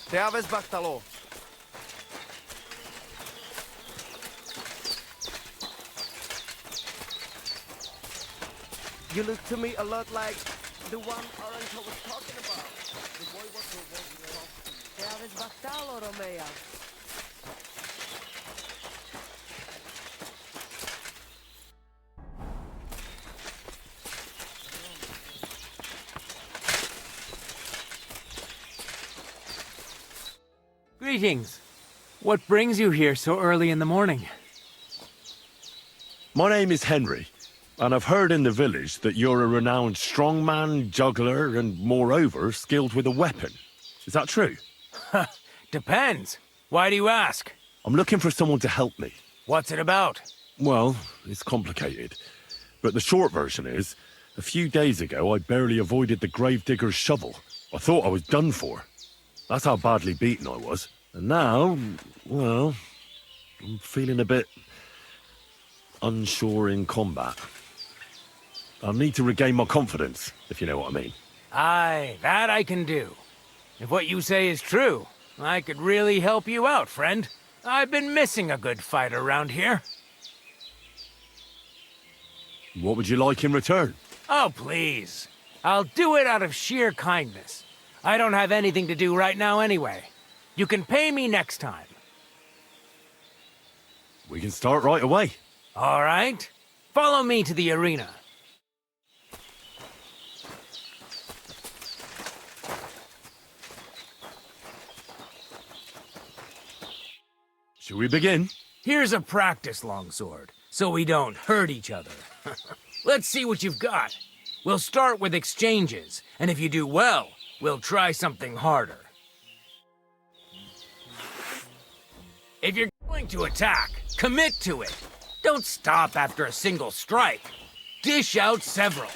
Te aveți bactalo. You look to me a lot like the one Orange was talking about. The boy was the one. Te aveți bactalo, Romea. Greetings. What brings you here so early in the morning? My name is Henry, and I've heard in the village that you're a renowned strongman, juggler, and moreover, skilled with a weapon. Is that true? Depends. Why do you ask? I'm looking for someone to help me. What's it about? Well, it's complicated. But the short version is, a few days ago I barely avoided the gravedigger's shovel. I thought I was done for. That's how badly beaten I was. And now, well, I'm feeling a bit unsure in combat. I'll need to regain my confidence, if you know what I mean. Aye, that I can do. If what you say is true, I could really help you out, friend. I've been missing a good fight around here. What would you like in return? Oh, please. I'll do it out of sheer kindness. I don't have anything to do right now anyway. You can pay me next time. We can start right away. All right. Follow me to the arena. Shall we begin? Here's a practice longsword, so we don't hurt each other. Let's see what you've got. We'll start with exchanges, and if you do well, we'll try something harder. If you're going to attack, commit to it. Don't stop after a single strike. Dish out several.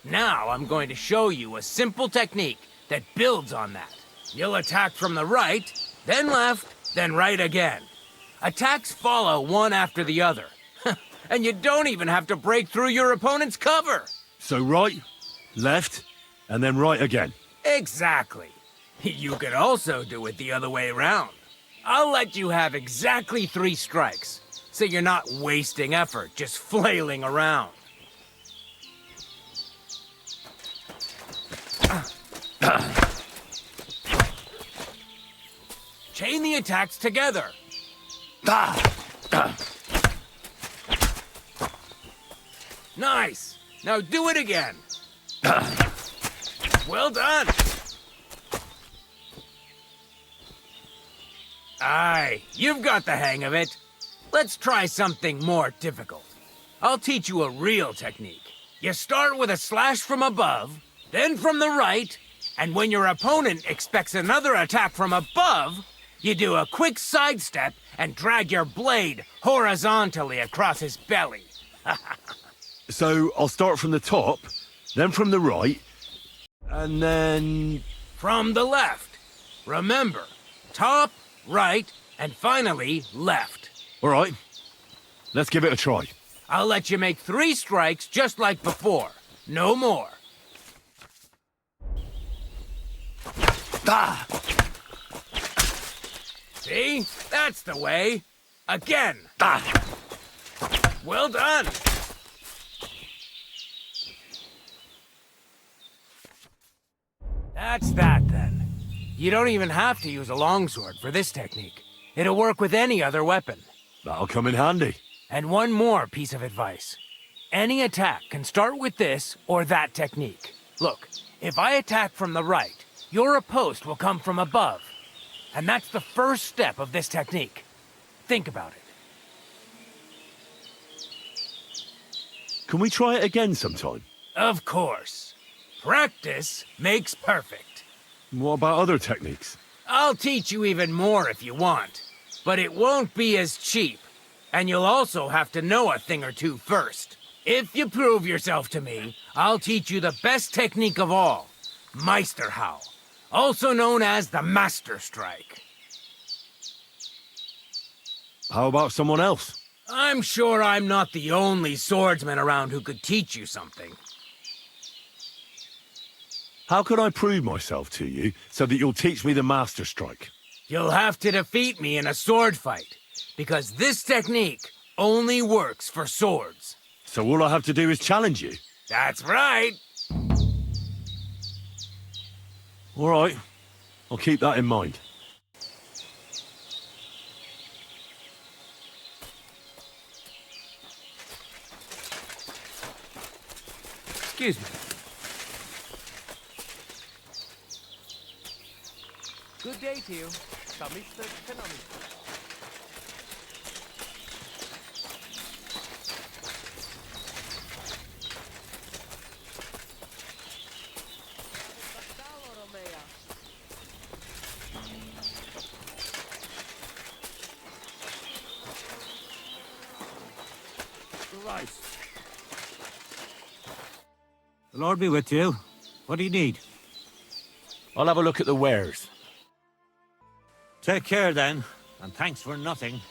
Now I'm going to show you a simple technique that builds on that. You'll attack from the right, then left, then right again. Attacks follow one after the other. And you don't even have to break through your opponent's cover. So right, left, and then right again. Exactly. You could also do it the other way around. I'll let you have exactly 3 strikes, so you're not wasting effort just flailing around. Chain the attacks together. Nice. Now do it again. Well done. Aye, you've got the hang of it. Let's try something more difficult. I'll teach you a real technique. You start with a slash from above, then from the right, and when your opponent expects another attack from above, you do a quick sidestep and drag your blade horizontally across his belly. So I'll start from the top, then from the right, and then... From the left. Remember, top, right, and finally, left. All right, let's give it a try. I'll let you make 3 strikes just like before. No more. Ah! See? That's the way. Again. Ah! Well done. That's that, then. You don't even have to use a longsword for this technique. It'll work with any other weapon. That'll come in handy. And one more piece of advice. Any attack can start with this or that technique. Look, if I attack from the right, your oppost will come from above. And that's the first step of this technique. Think about it. Can we try it again sometime? Of course. Practice makes perfect. What about other techniques? I'll teach you even more if you want. But it won't be as cheap. And you'll also have to know a thing or two first. If you prove yourself to me, I'll teach you the best technique of all. Meisterhau. Also known as the Master Strike. How about someone else? I'm sure I'm not the only swordsman around who could teach you something. How can I prove myself to you so that you'll teach me the Master Strike? You'll have to defeat me in a sword fight, because this technique only works for swords. So all I have to do is challenge you? That's right. All right. I'll keep that in mind. Excuse me. Good day to you, Mr. Konami. Right. The Lord be with you. What do you need? I'll have a look at the wares. Take care then, and thanks for nothing.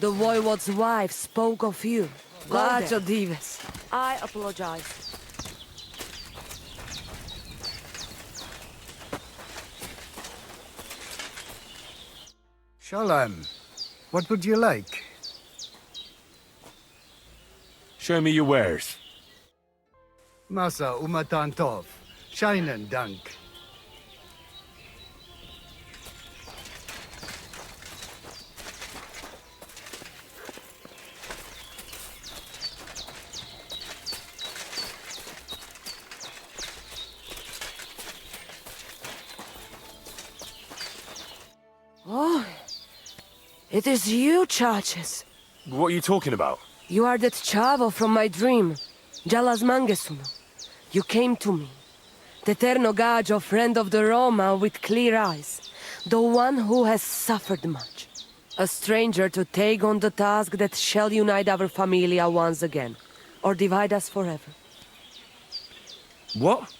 The Voivode's wife spoke of you. Lacho Dives. I apologize. Shalom. What would you like? Show me your wares. Masa umatantov. Shinen dank. Oh, it is you, Chaches. What are you talking about? You are that chavo from my dream, Jalas Mangesuno. You came to me, the Terno Gajo, friend of the Roma with clear eyes, the one who has suffered much. A stranger to take on the task that shall unite our familia once again, or divide us forever. What?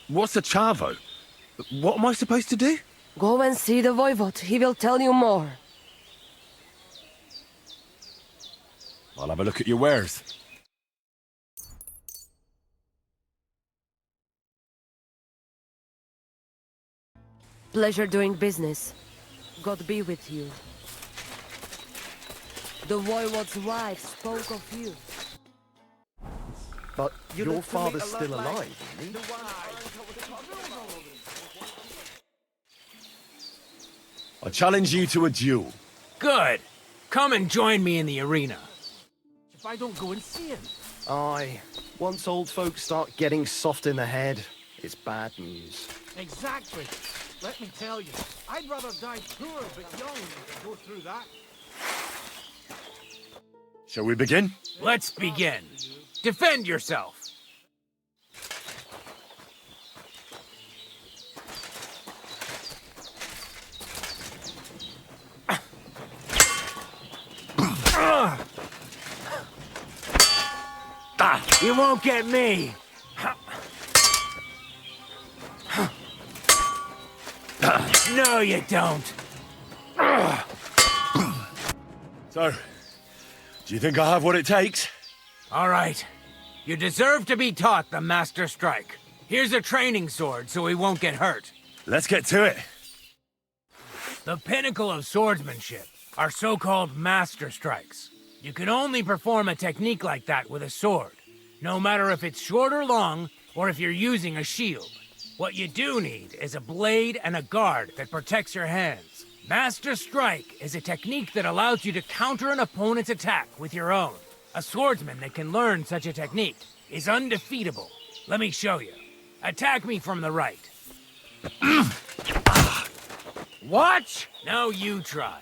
What's a chavo? What am I supposed to do? Go and see the Voivode, he will tell you more. I'll have a look at your wares. Pleasure doing business. God be with you. The Voivode's wife spoke of you. But You your look to me father's a lot still like alive, isn't he? the one Orange was talking about. I challenge you to a duel. Good. Come and join me in the arena. If I don't go and see him. Aye. Once old folks start getting soft in the head, it's bad news. Exactly. Let me tell you, I'd rather die poor but young than go through that. Shall we begin? Let's begin. Defend yourself. You won't get me. No, you don't. So, do you think I have what it takes? All right. You deserve to be taught the Master Strike. Here's a training sword so he won't get hurt. Let's get to it. The pinnacle of swordsmanship are so-called Master Strikes. You can only perform a technique like that with a sword, no matter if it's short or long, or if you're using a shield. What you do need is a blade and a guard that protects your hands. Master Strike is a technique that allows you to counter an opponent's attack with your own. A swordsman that can learn such a technique is undefeatable. Let me show you. Attack me from the right. Watch! Now you try.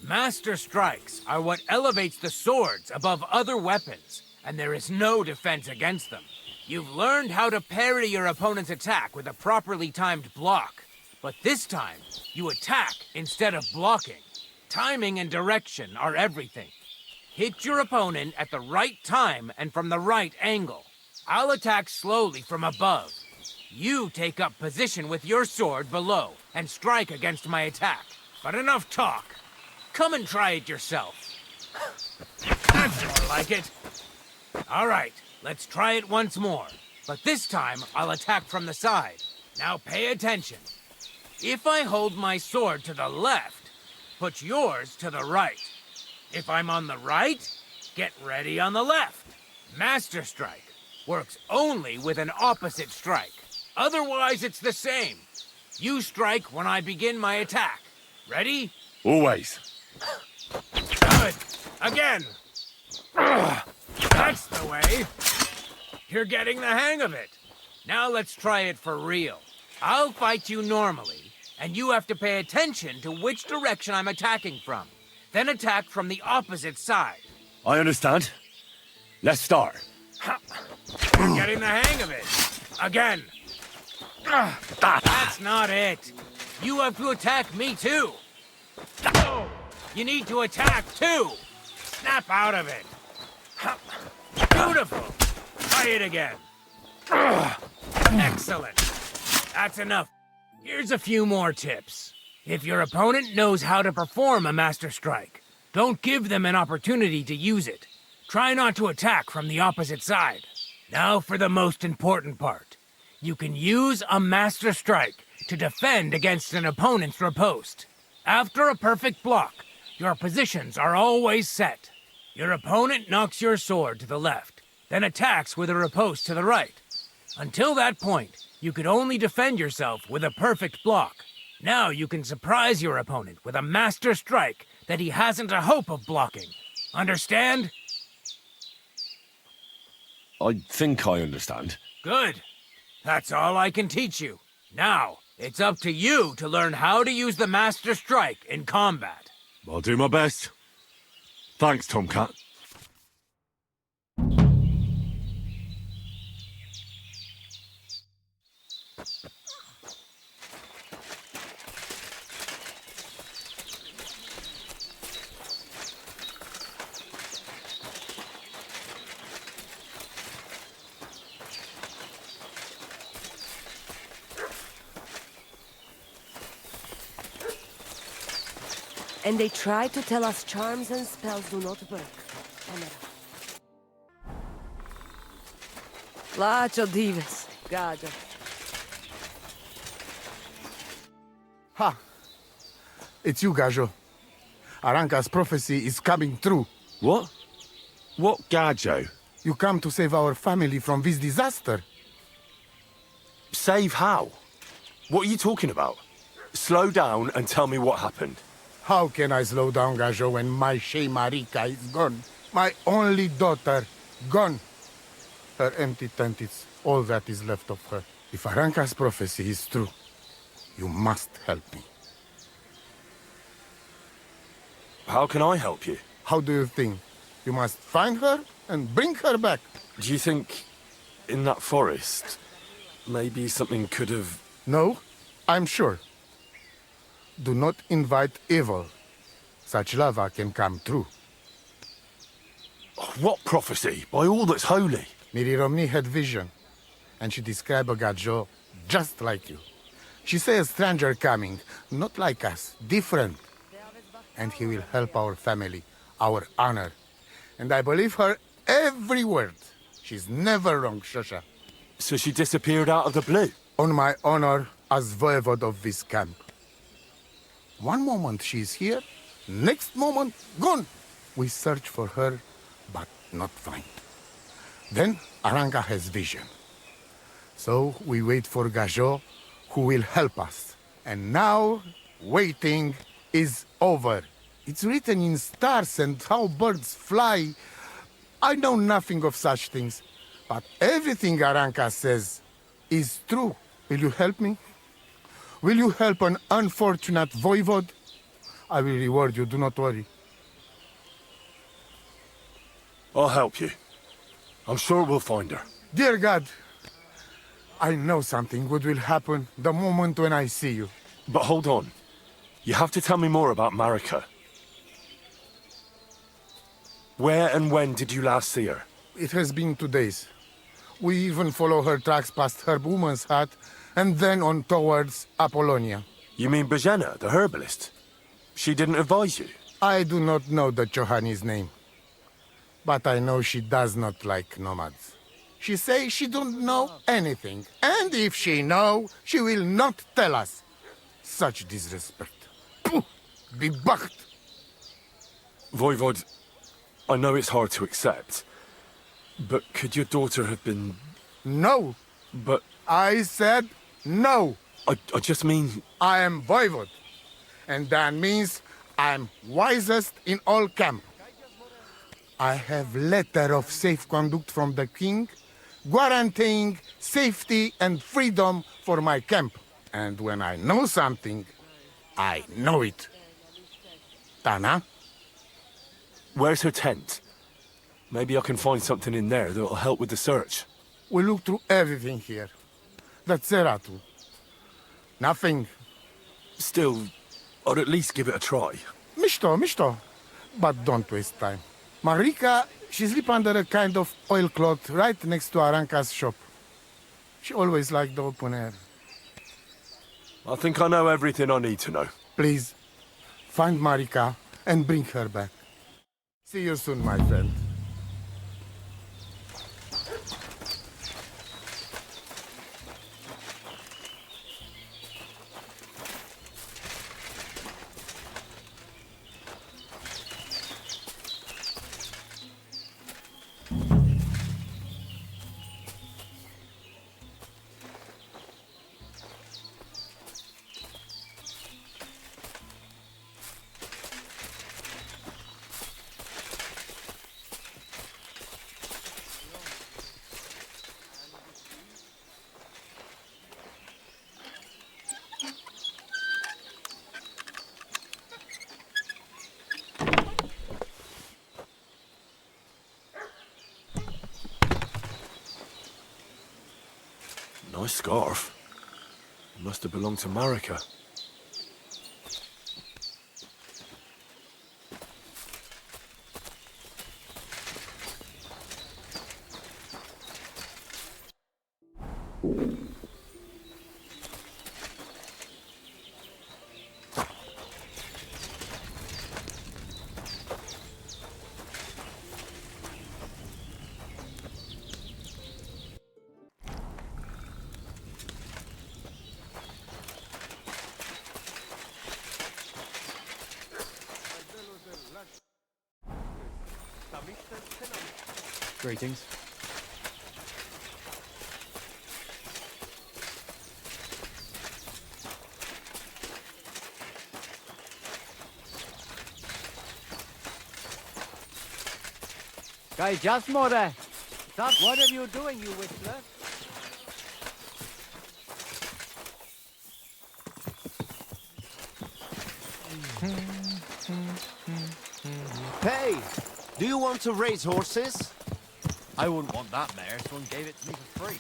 Master Strikes are what elevates the swords above other weapons, and there is no defense against them. You've learned how to parry your opponent's attack with a properly timed block. But this time, you attack instead of blocking. Timing and direction are everything. Hit your opponent at the right time and from the right angle. I'll attack slowly from above. You take up position with your sword below and strike against my attack. But enough talk. Come and try it yourself. That's more like it. All right, let's try it once more. But this time, I'll attack from the side. Now pay attention. If I hold my sword to the left, put yours to the right. If I'm on the right, get ready on the left. Master Strike works only with an opposite strike. Otherwise, it's the same. You strike when I begin my attack. Ready? Always. Good. Again. That's the way. You're getting the hang of it. Now let's try it for real. I'll fight you normally, and you have to pay attention to which direction I'm attacking from. Then attack from the opposite side. I understand. Let's start. You're getting the hang of it. Again. That's not it. You have to attack me too. No. You need to attack too. Snap out of it. Beautiful. Try it again. Excellent. That's enough. Here's a few more tips. If your opponent knows how to perform a Master Strike, don't give them an opportunity to use it. Try not to attack from the opposite side. Now for the most important part. You can use a Master Strike to defend against an opponent's riposte. After a perfect block, your positions are always set. Your opponent knocks your sword to the left, then attacks with a riposte to the right. Until that point, you could only defend yourself with a perfect block. Now you can surprise your opponent with a Master Strike that he hasn't a hope of blocking. Understand? I think I understand. Good. That's all I can teach you. Now, it's up to you to learn how to use the Master Strike in combat. I'll do my best. Thanks, Tomcat. And they try to tell us charms and spells do not work. Lacho dives, Gajo. Ha! It's you, Gajo. Aranka's prophecy is coming true. What? What Gajo? You come to save our family from this disaster. Save how? What are you talking about? Slow down and tell me what happened. How can I slow down, Gajo, when my Shea Marika is gone? My only daughter, gone. Her empty tent is all that is left of her. If Aranka's prophecy is true, you must help me. How can I help you? How do you think? You must find her and bring her back. Do you think in that forest, maybe something could have... No, I'm sure. Do not invite evil. Such lava can come true. What prophecy? By all that's holy. Miri Romney had vision, and she described a Gajo just like you. She said a stranger coming, not like us, different. And he will help our family, our honor. And I believe her every word. She's never wrong, Shosha. So she disappeared out of the blue? On my honor as voivode of this camp. One moment she's here, next moment gone. We search for her, but not find. Then Aranka has vision. So we wait for Gajo, who will help us. And now, waiting is over. It's written in stars and how birds fly. I know nothing of such things, but everything Aranka says is true. Will you help me? Will you help an unfortunate voivode? I will reward you, do not worry. I'll help you. I'm sure we'll find her. Dear God, I know something good will happen the moment when I see you. But hold on. You have to tell me more about Marika. Where and when did you last see her? It has been 2 days. We even follow her tracks past her woman's hut, and then on towards Apollonia. You mean Bojana, the herbalist? She didn't advise you? I do not know the Johanni's name, but I know she does not like nomads. She say she don't know anything, and if she know, she will not tell us. Such disrespect. Pooh! Be bucked! Voivod, I know it's hard to accept, but could your daughter have been... No! But I said no! I just mean... I am voivod, and that means I'm wisest in all camp. I have letter of safe conduct from the king, guaranteeing safety and freedom for my camp. And when I know something, I know it. Tana? Where's her tent? Maybe I can find something in there that'll help with the search. We look through everything here. That's Zeratu. Nothing. Still, I'd at least give it a try. Mishto. But don't waste time. Marika, she sleep under a kind of oilcloth right next to Aranka's shop. She always liked the open air. I think I know everything I need to know. Please, find Marika and bring her back. See you soon, my friend. Nice scarf. It must have belonged to Marika. Greetings. Guy Jasmore! What are you doing, you whistler? Hey! Do you want to raise horses? I wouldn't want that mare. Someone gave it to me for free.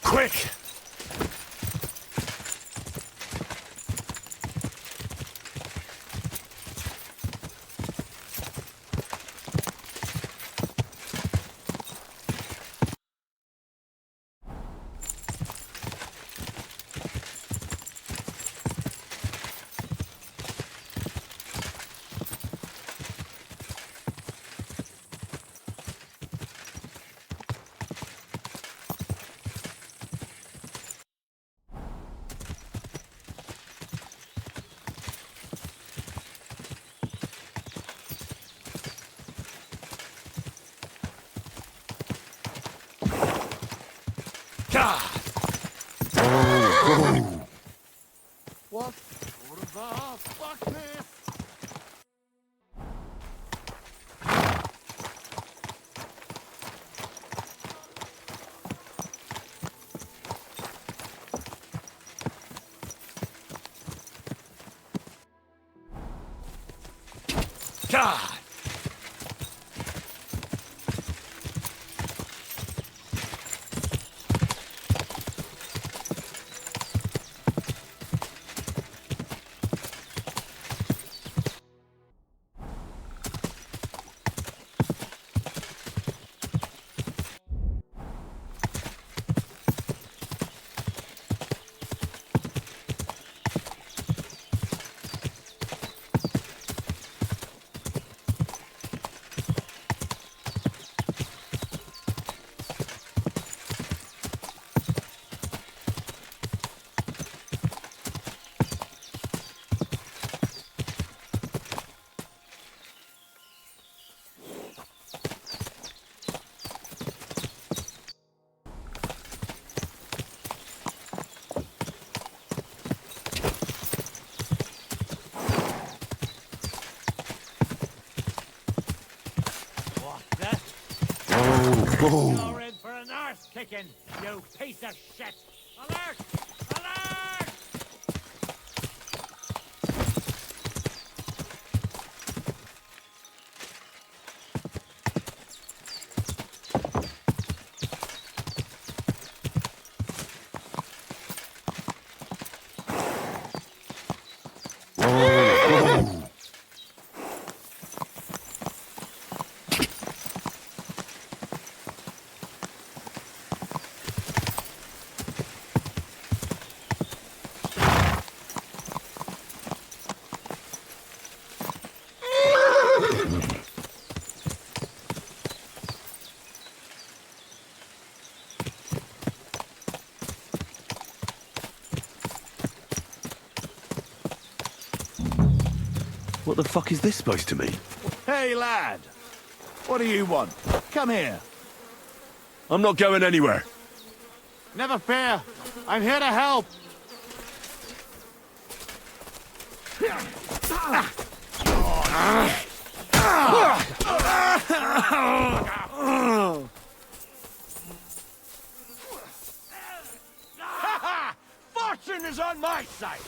Quick! What for the fuckness? God! You're in for an arse kicking, you piece of shit! Alert! Alert! What the fuck is this supposed to mean? Hey, lad! What do you want? Come here. I'm not going anywhere. Never fear. I'm here to help. Fortune is on my side!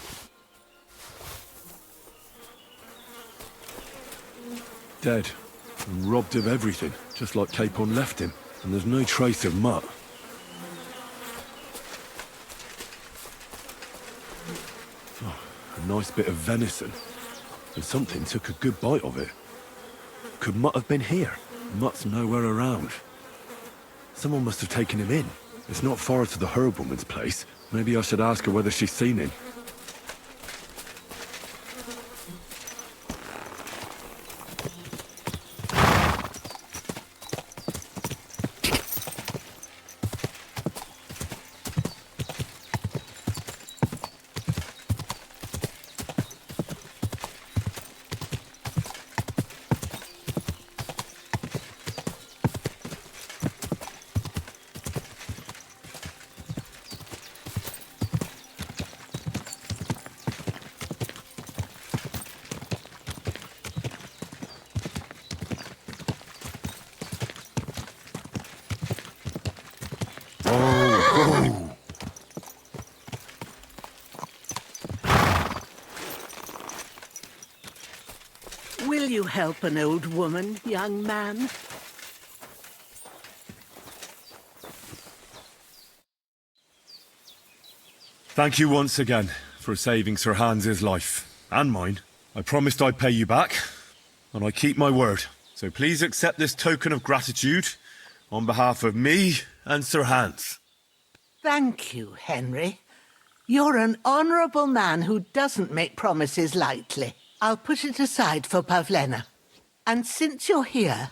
Dead. And robbed of everything, just like Capon left him. And there's no trace of mutt. Oh, a nice bit of venison. And something took a good bite of it. Could Mutt have been here? Mutt's nowhere around. Someone must have taken him in. It's not far to the herb woman's place. Maybe I should ask her whether she's seen him. Will you help an old woman, young man? Thank you once again for saving Sir Hans's life. And mine. I promised I'd pay you back, and I keep my word. So please accept this token of gratitude on behalf of me and Sir Hans. Thank you, Henry. You're an honourable man who doesn't make promises lightly. I'll put it aside for Pavlena. And since you're here,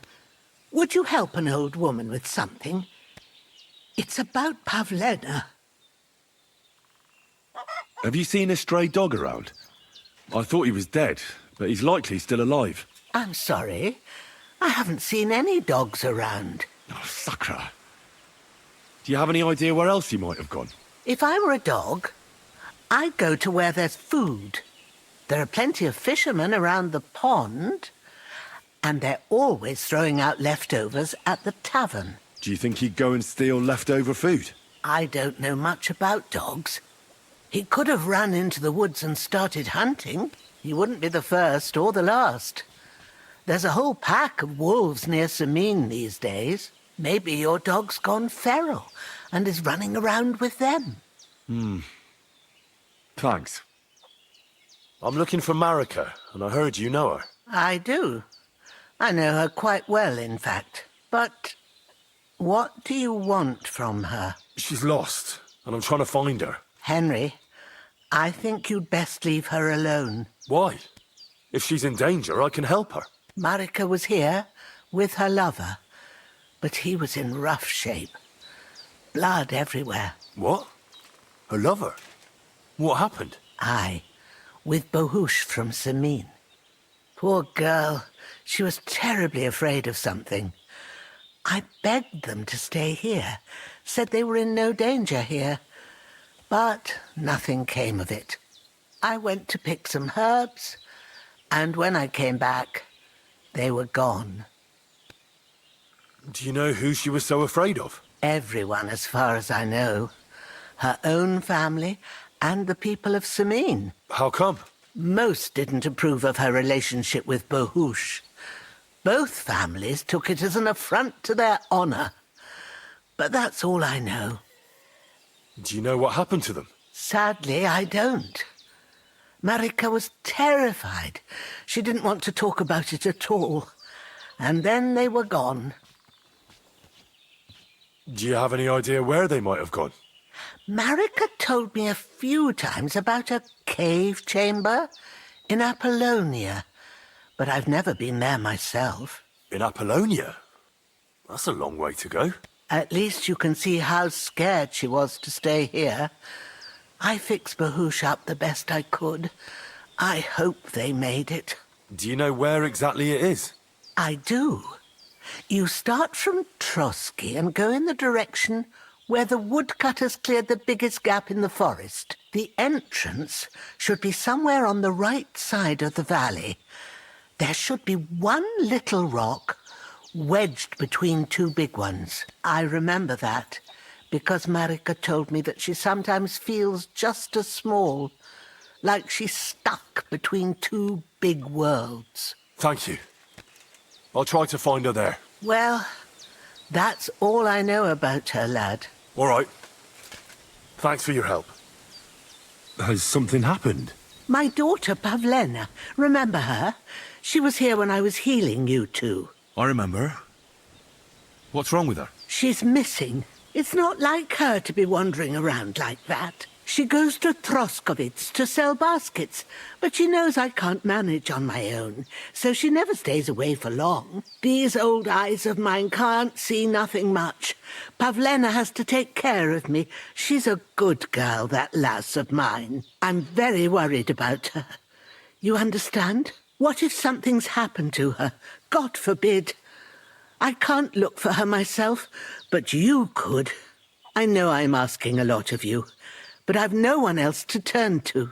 would you help an old woman with something? It's about Pavlena. Have you seen a stray dog around? I thought he was dead, but he's likely still alive. I'm sorry. I haven't seen any dogs around. Oh, Sakra. Do you have any idea where else he might have gone? If I were a dog, I'd go to where there's food. There are plenty of fishermen around the pond, and they're always throwing out leftovers at the tavern. Do you think he'd go and steal leftover food? I don't know much about dogs. He could have run into the woods and started hunting. He wouldn't be the first or the last. There's a whole pack of wolves near Cuman these days. Maybe your dog's gone feral and is running around with them. Thanks. I'm looking for Marika, and I heard you know her. I do. I know her quite well, in fact. But what do you want from her? She's lost, and I'm trying to find her. Henry, I think you'd best leave her alone. Why? If she's in danger, I can help her. Marika was here with her lover, but he was in rough shape. Blood everywhere. What? Her lover? What happened? Aye, with Bohush from Cuman. Poor girl. She was terribly afraid of something. I begged them to stay here, said they were in no danger here. But nothing came of it. I went to pick some herbs, and when I came back, they were gone. Do you know who she was so afraid of? Everyone, as far as I know. Her own family and the people of Cuman. How come? Most didn't approve of her relationship with Bohush. Both families took it as an affront to their honor. But that's all I know. Do you know what happened to them? Sadly, I don't. Marika was terrified. She didn't want to talk about it at all. And then they were gone. Do you have any idea where they might have gone? Marika told me a few times about a cave chamber in Apollonia, but I've never been there myself. In Apollonia? That's a long way to go. At least you can see how scared she was to stay here. I fixed Bohush up the best I could. I hope they made it. Do you know where exactly it is? I do. You start from Trotsky and go in the direction where the woodcutters cleared the biggest gap in the forest. The entrance should be somewhere on the right side of the valley. There should be one little rock wedged between two big ones. I remember that, because Marika told me that she sometimes feels just as small, like she's stuck between two big worlds. Thank you. I'll try to find her there. Well, that's all I know about her, lad. All right. Thanks for your help. Has something happened? My daughter, Pavlena. Remember her? She was here when I was healing you two. I remember. What's wrong with her? She's missing. It's not like her to be wandering around like that. She goes to Troskovitz to sell baskets, but she knows I can't manage on my own, so she never stays away for long. These old eyes of mine can't see nothing much. Pavlena has to take care of me. She's a good girl, that lass of mine. I'm very worried about her. You understand? What if something's happened to her? God forbid. I can't look for her myself, but you could. I know I'm asking a lot of you, but I've no one else to turn to.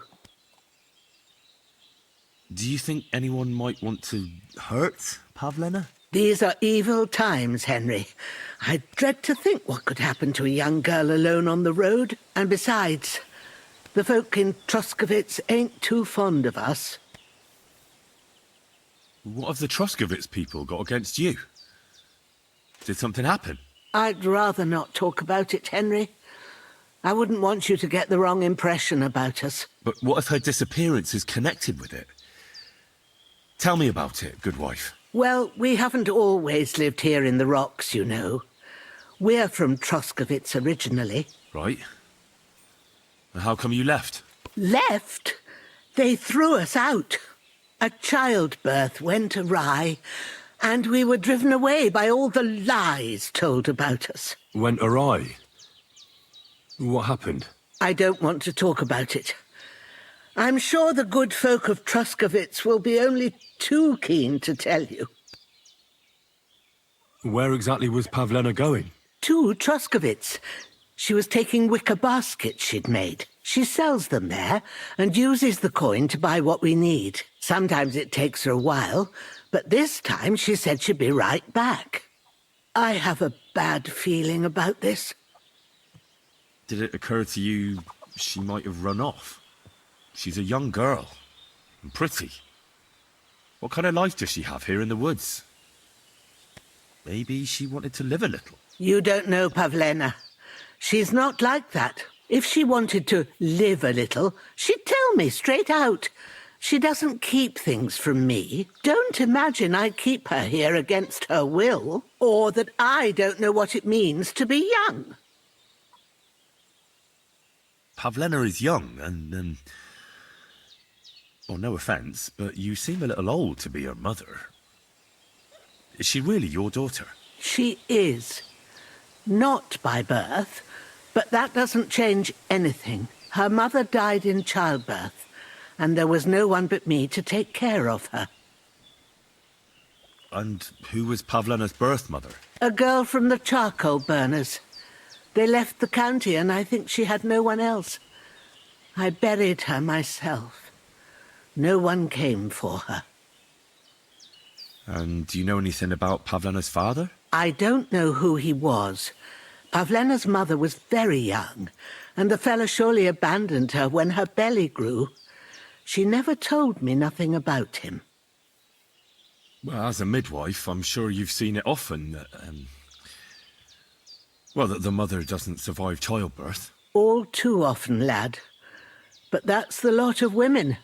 Do you think anyone might want to hurt Pavlena? These are evil times, Henry. I dread to think what could happen to a young girl alone on the road. And besides, the folk in Troskovitz ain't too fond of us. What have the Troskovitz people got against you? Did something happen? I'd rather not talk about it, Henry. I wouldn't want you to get the wrong impression about us. But what if her disappearance is connected with it? Tell me about it, good wife. Well, we haven't always lived here in the rocks, you know. We're from Troskovitz originally. Right. And how come you left? Left? They threw us out. A childbirth went awry, and we were driven away by all the lies told about us. Went awry? What happened? I don't want to talk about it. I'm sure the good folk of Troskovitz will be only too keen to tell you. Where exactly was Pavlena going? to Troskovitz. She was taking wicker baskets she'd made. She sells them there and uses the coin to buy what we need. Sometimes it takes her a while, but this time she said she'd be right back. I have a bad feeling about this. Did it occur to you she might have run off? She's a young girl. And pretty. What kind of life does she have here in the woods? Maybe she wanted to live a little. You don't know Pavlena. She's not like that. If she wanted to live a little, she'd tell me straight out. She doesn't keep things from me. Don't imagine I keep her here against her will, or that I don't know what it means to be young. Pavlena is young, and, well, no offence, but you seem a little old to be her mother. Is she really your daughter? She is. Not by birth, but that doesn't change anything. Her mother died in childbirth, and there was no one but me to take care of her. And who was Pavlena's birth mother? A girl from the charcoal burners. They left the county, and I think she had no one else. I buried her myself. No one came for her. And do you know anything about Pavlena's father? I don't know who he was. Pavlena's mother was very young, and the fella surely abandoned her when her belly grew. She never told me nothing about him. Well, as a midwife, I'm sure you've seen it often that, well, that the mother doesn't survive childbirth. All too often, lad. But that's the lot of women.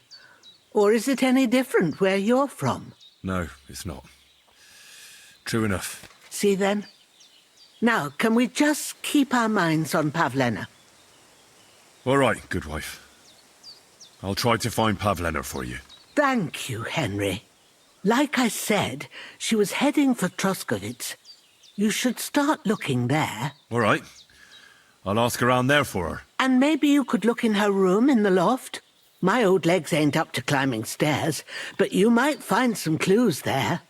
Or is it any different where you're from? No, it's not. True enough. See then? Now, can we just keep our minds on Pavlena? All right, good wife. I'll try to find Pavlena for you. Thank you, Henry. Like I said, she was heading for Troskovitz. You should start looking there. All right. I'll ask around there for her. And maybe you could look in her room in the loft. My old legs ain't up to climbing stairs, but you might find some clues there.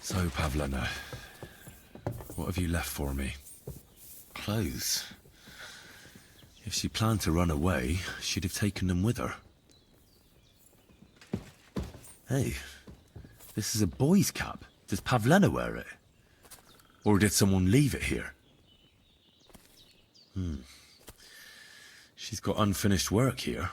So, Pavlena, what have you left for me? Clothes. If she planned to run away, she'd have taken them with her. Hey, this is a boy's cap. Does Pavlena wear it? Or did someone leave it here? She's got unfinished work here.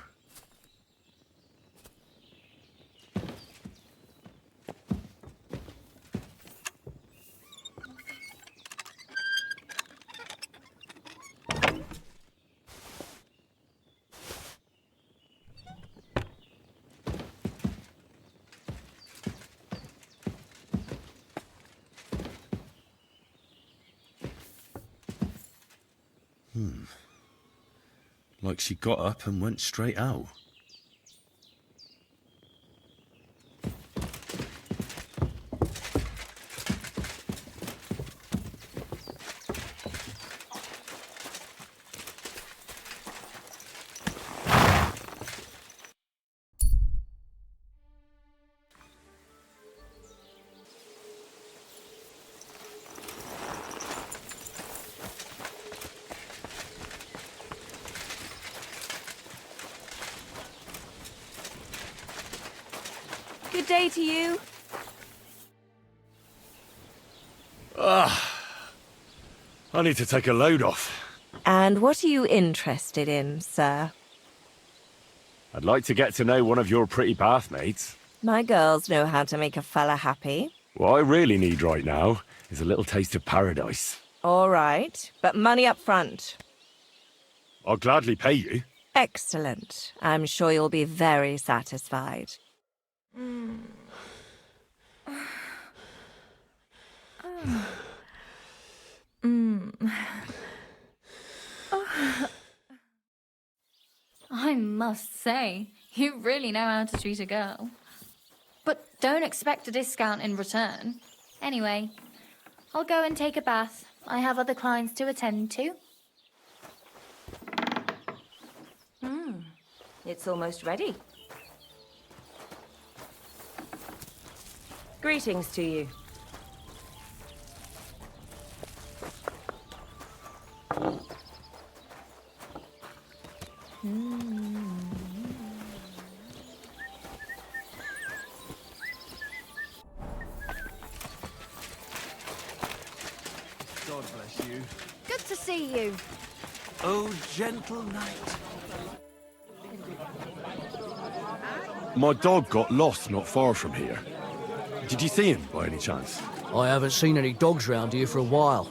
Like she got up and went straight out. Good day to you. I need to take a load off. And what are you interested in, sir? I'd like to get to know one of your pretty bathmates. My girls know how to make a fella happy. What I really need right now is a little taste of paradise. All right, but money up front. I'll gladly pay you. Excellent. I'm sure you'll be very satisfied. I must say, you really know how to treat a girl. But don't expect a discount in return. Anyway, I'll go and take a bath. I have other clients to attend to. It's almost ready. Greetings to you. God bless you. Good to see you. Oh, gentle knight. My dog got lost not far from here. Did you see him by any chance? I haven't seen any dogs round here for a while,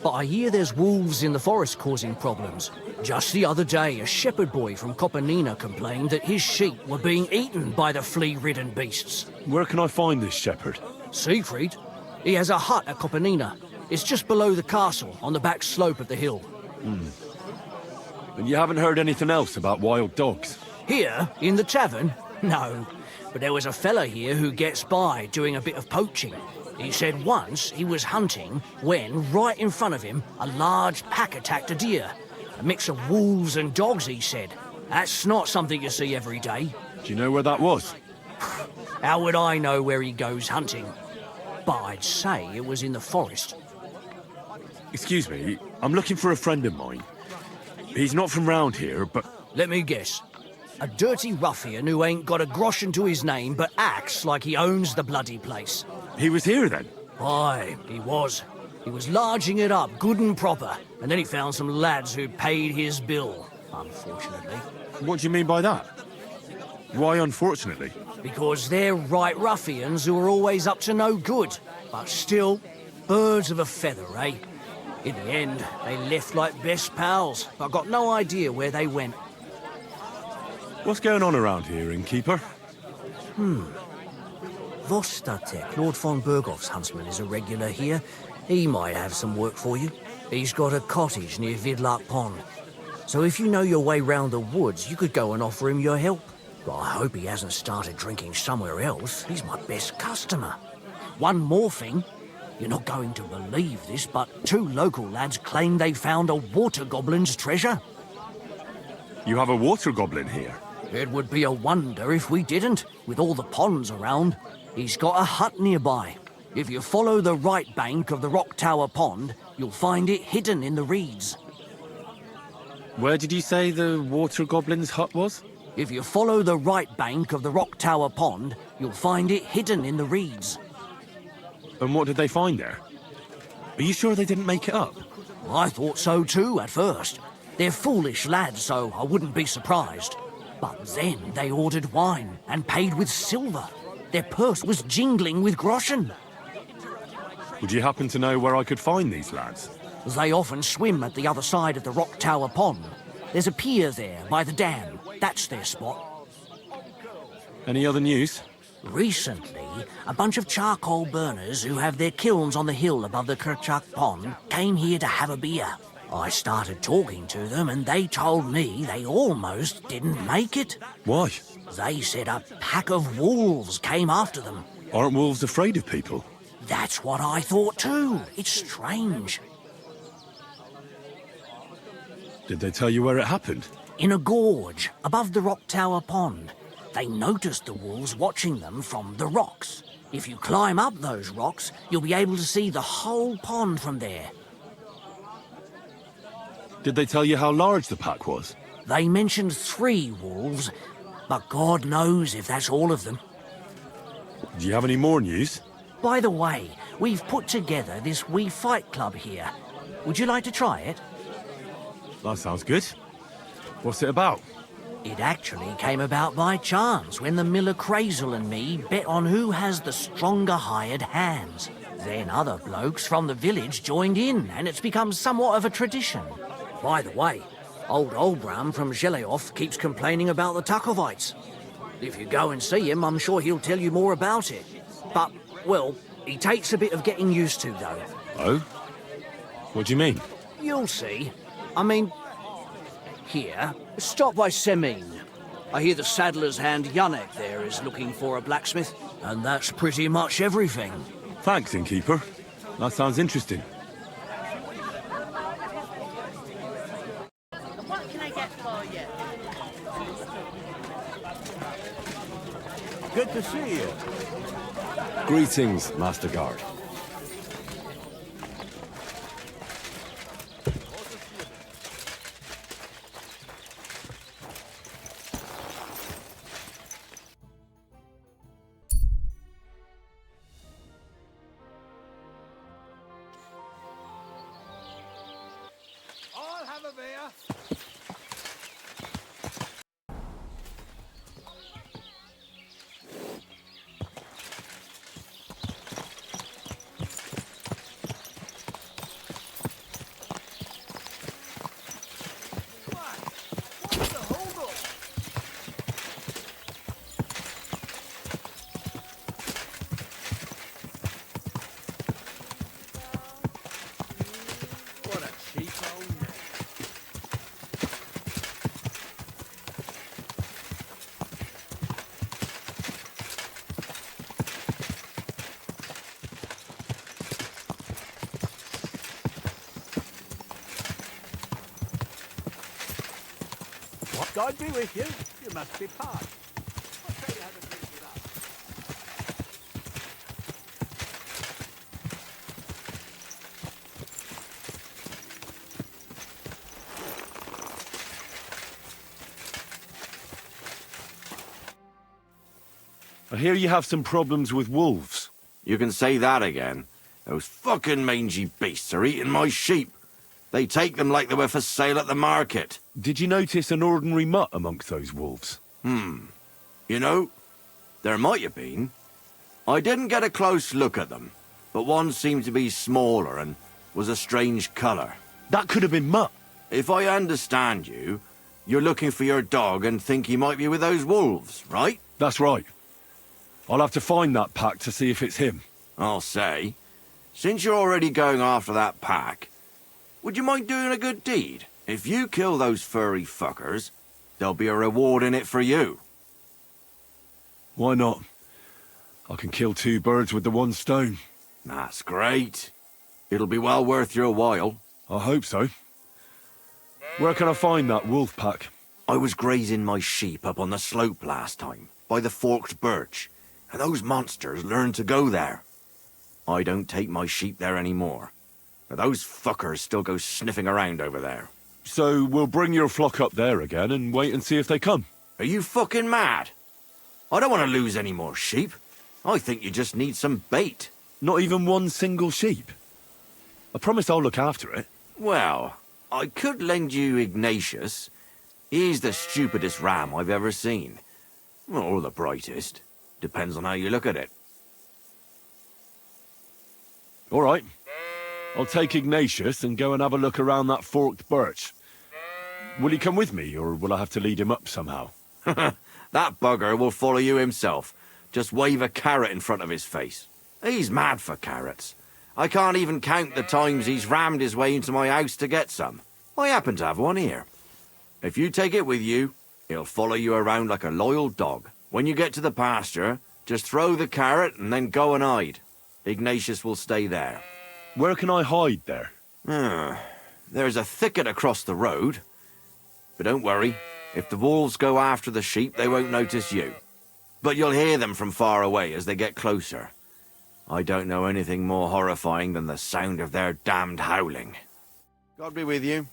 but I hear there's wolves in the forest causing problems. Just the other day, a shepherd boy from Kopanina complained that his sheep were being eaten by the flea-ridden beasts. Where can I find this shepherd? Siegfried? He has a hut at Kopanina. It's just below the castle, on the back slope of the hill. And you haven't heard anything else about wild dogs? Here, in the tavern? No. But there was a fella here who gets by doing a bit of poaching. He said once he was hunting when, right in front of him, a large pack attacked a deer. A mix of wolves and dogs, he said. That's not something you see every day. Do you know where that was? How would I know where he goes hunting? But I'd say it was in the forest. Excuse me, I'm looking for a friend of mine. He's not from round here, but... Let me guess. A dirty ruffian who ain't got a groschen to his name but acts like he owns the bloody place. He was here then? Aye, he was. He was larging it up good and proper, and then he found some lads who paid his bill, unfortunately. What do you mean by that? Why unfortunately? Because they're right ruffians who are always up to no good. But still, birds of a feather, eh? In the end, they left like best pals, but got no idea where they went. What's going on around here, innkeeper? Vostatek, Lord von Bergoff's huntsman, is a regular here. He might have some work for you. He's got a cottage near Vidlark Pond. So if you know your way round the woods, you could go and offer him your help. But I hope he hasn't started drinking somewhere else. He's my best customer. One more thing. You're not going to believe this, but 2 local lads claim they found a water goblin's treasure. You have a water goblin here? It would be a wonder if we didn't, with all the ponds around. He's got a hut nearby. If you follow the right bank of the Rock Tower Pond, you'll find it hidden in the reeds. Where did you say the water goblin's hut was? If you follow the right bank of the Rock Tower Pond, you'll find it hidden in the reeds. And what did they find there? Are you sure they didn't make it up? I thought so too at first. They're foolish lads, so I wouldn't be surprised. But then they ordered wine and paid with silver. Their purse was jingling with groschen. Would you happen to know where I could find these lads? They often swim at the other side of the Rock Tower Pond. There's a pier there by the dam. That's their spot. Any other news? Recently, a bunch of charcoal burners who have their kilns on the hill above the Kerchak Pond came here to have a beer. I started talking to them and they told me they almost didn't make it. Why? They said a pack of wolves came after them. Aren't wolves afraid of people? That's what I thought too. It's strange. Did they tell you where it happened? In a gorge above the Rock Tower Pond. They noticed the wolves watching them from the rocks. If you climb up those rocks, you'll be able to see the whole pond from there. Did they tell you how large the pack was? They mentioned 3 wolves, but God knows if that's all of them. Do you have any more news? By the way, we've put together this wee fight club here. Would you like to try it? That sounds good. What's it about? It actually came about by chance when the miller Crazel and me bet on who has the stronger hired hands. Then other blokes from the village joined in, and it's become somewhat of a tradition. By the way, old Olbram from Zheleov keeps complaining about the Takovites. If you go and see him, I'm sure he'll tell you more about it. But, well, he takes a bit of getting used to, though. Oh? What do you mean? You'll see. I mean, here, stop by Semin. I hear the saddler's hand Yannick there is looking for a blacksmith, and that's pretty much everything. Thanks, innkeeper. That sounds interesting. What can I get for you? Good to see you. Greetings, Master Guard. I'll have a beer. God be with you. You must be parched. What say you have a drink with us? I hear you have some problems with wolves. You can say that again. Those fucking mangy beasts are eating my sheep. They take them like they were for sale at the market. Did you notice an ordinary mutt amongst those wolves? You know, there might have been. I didn't get a close look at them, but one seemed to be smaller and was a strange colour. That could have been Mutt. If I understand you, you're looking for your dog and think he might be with those wolves, right? That's right. I'll have to find that pack to see if it's him. I'll say, since you're already going after that pack, would you mind doing a good deed? If you kill those furry fuckers, there'll be a reward in it for you. Why not? I can kill two birds with the one stone. That's great. It'll be well worth your while. I hope so. Where can I find that wolf pack? I was grazing my sheep up on the slope last time, by the forked birch, and those monsters learned to go there. I don't take my sheep there anymore, but those fuckers still go sniffing around over there. So we'll bring your flock up there again and wait and see if they come. Are you fucking mad? I don't want to lose any more sheep. I think you just need some bait. Not even one single sheep? I promise I'll look after it. Well, I could lend you Ignatius. He's the stupidest ram I've ever seen. Or the brightest. Depends on how you look at it. All right. I'll take Ignatius and go and have a look around that forked birch. Will he come with me, or will I have to lead him up somehow? That bugger will follow you himself. Just wave a carrot in front of his face. He's mad for carrots. I can't even count the times he's rammed his way into my house to get some. I happen to have one here. If you take it with you, he'll follow you around like a loyal dog. When you get to the pasture, just throw the carrot and then go and hide. Ignatius will stay there. Where can I hide there? There's a thicket across the road. But don't worry, if the wolves go after the sheep, they won't notice you. But you'll hear them from far away as they get closer. I don't know anything more horrifying than the sound of their damned howling. God be with you.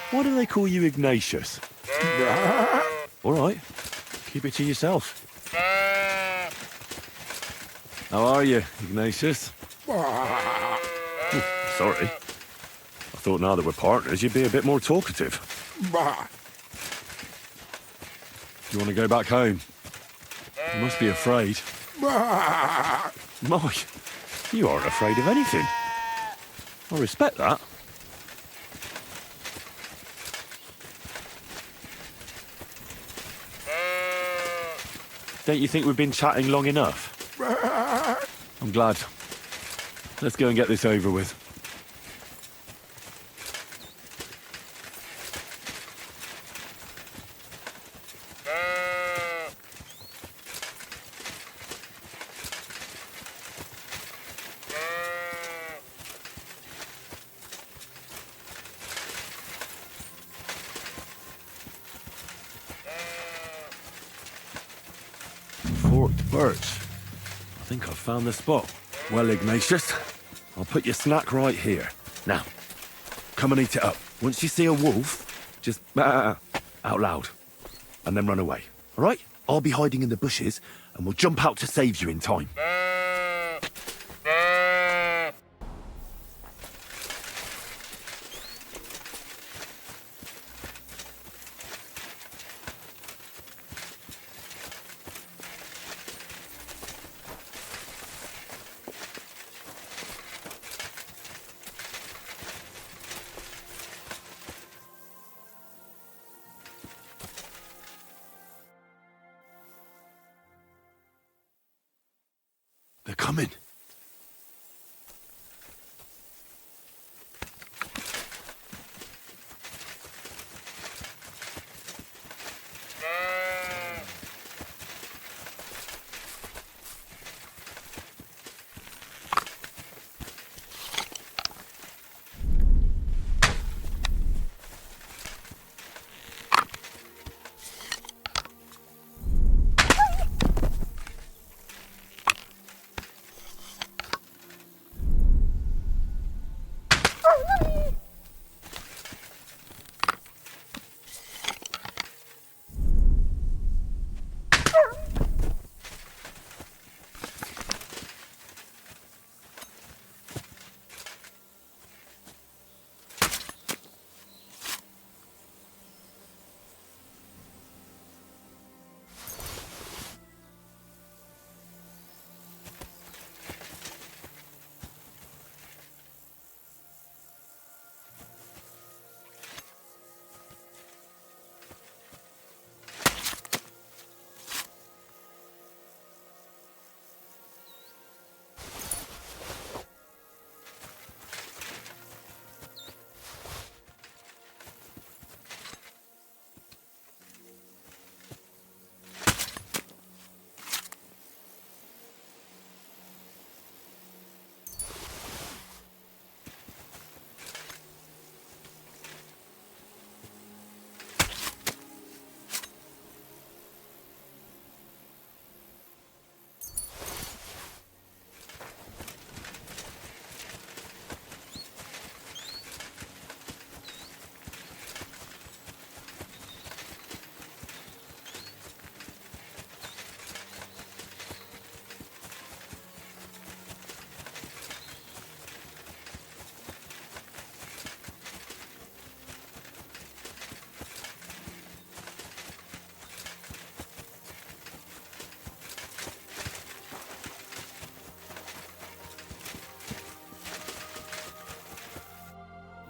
Why do they call you Ignatius? All right. Keep it to yourself. How are you, Ignatius? Sorry. I thought now that we're partners, you'd be a bit more talkative. Do you want to go back home? You must be afraid. Mike, you aren't afraid of anything. I respect that. Don't you think we've been chatting long enough? I I'm glad. Let's go and get this over with. Forked birch. I think I've found the spot. Well, Ignatius, I'll put your snack right here. Now, come and eat it up. Once you see a wolf, just out loud, and then run away. All right? I'll be hiding in the bushes, and we'll jump out to save you in time. They're coming.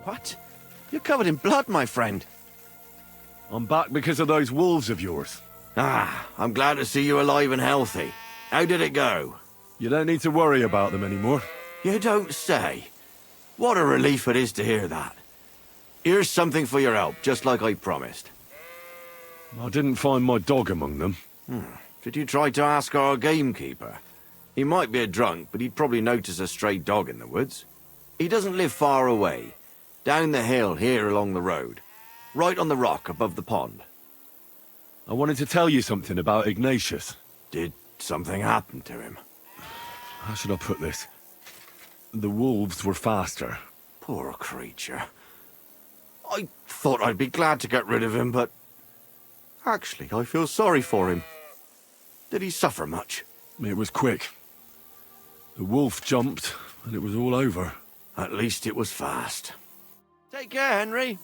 What? You're covered in blood, my friend. I'm back because of those wolves of yours. Ah, I'm glad to see you alive and healthy. How did it go? You don't need to worry about them anymore. You don't say. What a relief it is to hear that. Here's something for your help, just like I promised. I didn't find my dog among them. Did you try to ask our gamekeeper? He might be a drunk, but he'd probably notice a stray dog in the woods. He doesn't live far away. Down the hill here along the road. Right on the rock above the pond. I wanted to tell you something about Ignatius. Did something happen to him? How should I put this? The wolves were faster. Poor creature. I thought I'd be glad to get rid of him, but... Actually, I feel sorry for him. Did he suffer much? It was quick. The wolf jumped, and it was all over. At least it was fast. Take care, Henry.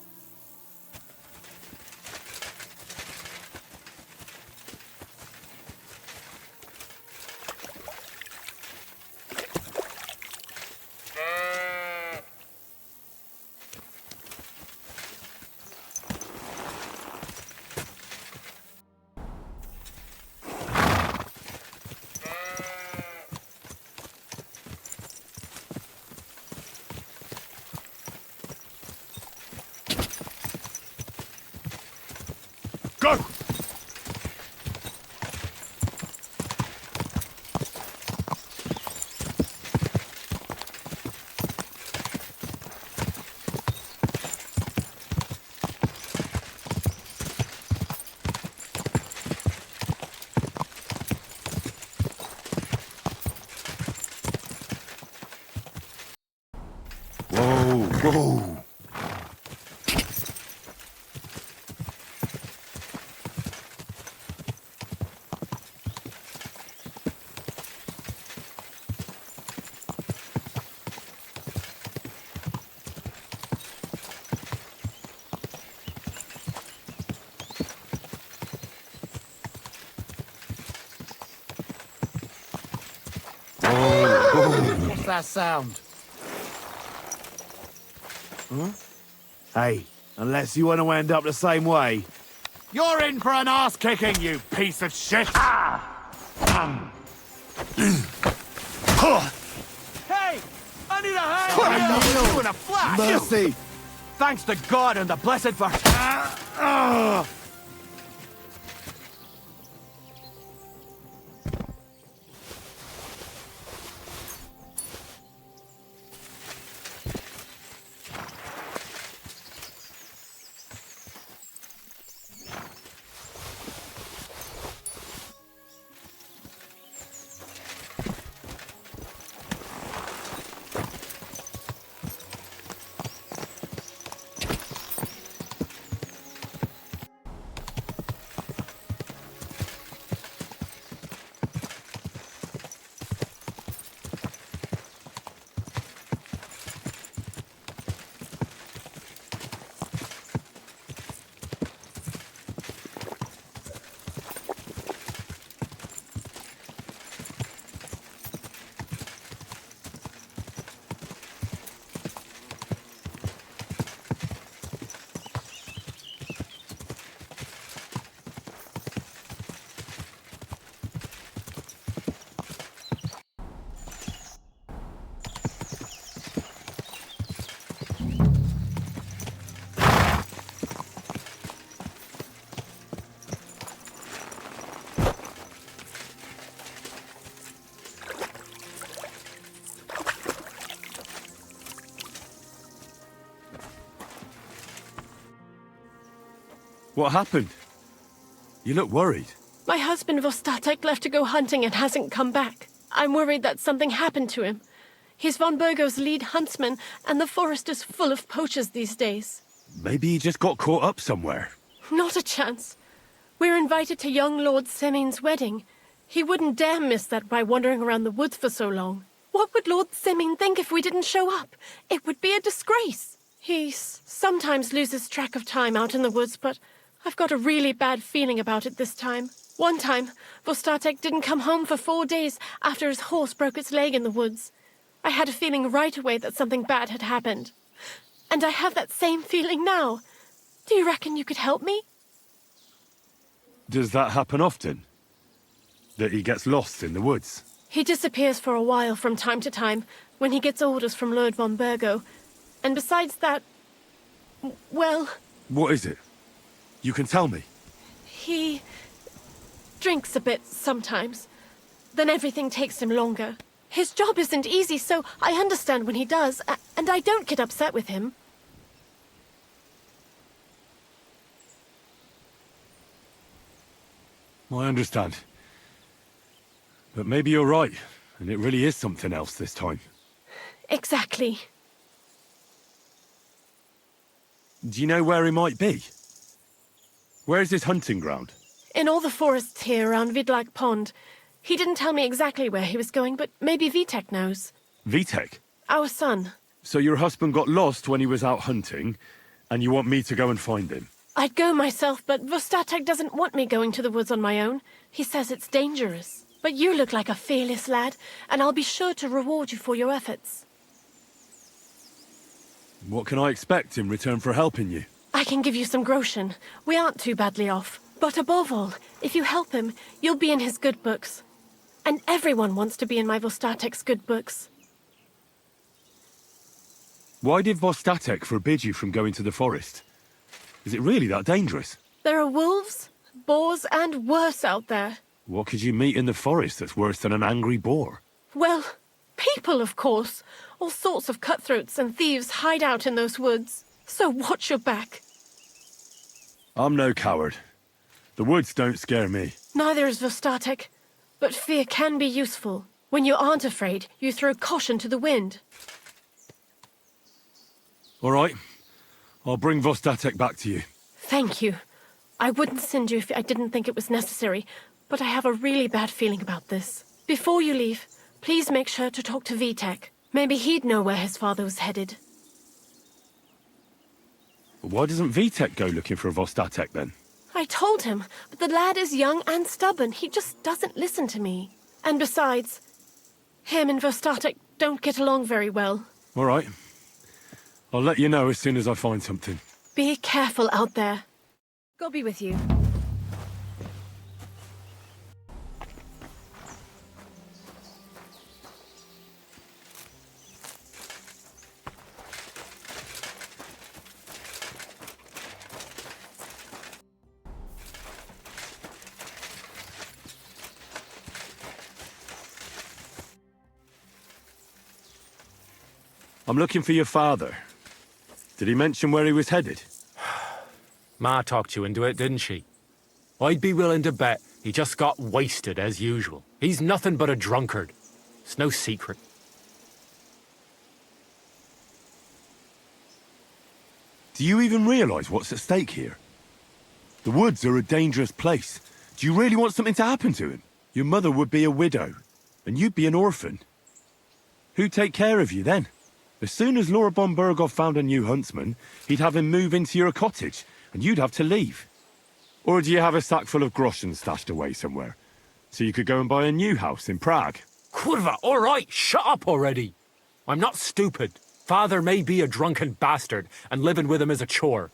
Whoa. What's that sound? Huh? Hey, unless you want to end up the same way, you're in for an ass-kicking, you piece of shit! Hey! I need a hand! You in a flash! Mercy! Thanks to God and the Blessed for... What happened? You look worried. My husband Vostatek left to go hunting and hasn't come back. I'm worried that something happened to him. He's von Burgo's lead huntsman, and the forest is full of poachers these days. Maybe he just got caught up somewhere. Not a chance. We're invited to young Lord Semin's wedding. He wouldn't dare miss that by wandering around the woods for so long. What would Lord Semin think if we didn't show up? It would be a disgrace. He sometimes loses track of time out in the woods, but I've got a really bad feeling about it this time. One time, Vostatek didn't come home for 4 days after his horse broke its leg in the woods. I had a feeling right away that something bad had happened. And I have that same feeling now. Do you reckon you could help me? Does that happen often? That he gets lost in the woods? He disappears for a while from time to time when he gets orders from Lord von Burgo. And besides that, well... What is it? You can tell me. He drinks a bit sometimes. Then everything takes him longer. His job isn't easy, so I understand when he does, and I don't get upset with him. I understand. But maybe you're right, and it really is something else this time. Exactly. Do you know where he might be? Where's his hunting ground? In all the forests here around Vidlak Pond. He didn't tell me exactly where he was going, but maybe Vitek knows. Vitek? Our son. So your husband got lost when he was out hunting, and you want me to go and find him? I'd go myself, but Vostatek doesn't want me going to the woods on my own. He says it's dangerous. But you look like a fearless lad, and I'll be sure to reward you for your efforts. What can I expect in return for helping you? I can give you some groschen. We aren't too badly off. But above all, if you help him, you'll be in his good books. And everyone wants to be in my Vostatek's good books. Why did Vostatek forbid you from going to the forest? Is it really that dangerous? There are wolves, boars, and worse out there. What could you meet in the forest that's worse than an angry boar? Well, people, of course. All sorts of cutthroats and thieves hide out in those woods. So watch your back. I'm no coward. The woods don't scare me. Neither is Vostatek. But fear can be useful. When you aren't afraid, you throw caution to the wind. All right. I'll bring Vostatek back to you. Thank you. I wouldn't send you if I didn't think it was necessary, but I have a really bad feeling about this. Before you leave, please make sure to talk to Vitek. Maybe he'd know where his father was headed. Why doesn't Vitek go looking for a Vostatek then? I told him, but the lad is young and stubborn. He just doesn't listen to me. And besides, him and Vostatek don't get along very well. All right. I'll let you know as soon as I find something. Be careful out there. God be with you. I'm looking for your father. Did he mention where he was headed? Ma talked you into it, didn't she? I'd be willing to bet he just got wasted as usual. He's nothing but a drunkard. It's no secret. Do you even realize what's at stake here? The woods are a dangerous place. Do you really want something to happen to him? Your mother would be a widow, and you'd be an orphan. Who'd take care of you then? As soon as Lord von Burgov found a new huntsman, he'd have him move into your cottage, and you'd have to leave. Or do you have a sack full of groschen stashed away somewhere, so you could go and buy a new house in Prague? Kurva, all right, shut up already. I'm not stupid. Father may be a drunken bastard, and living with him is a chore.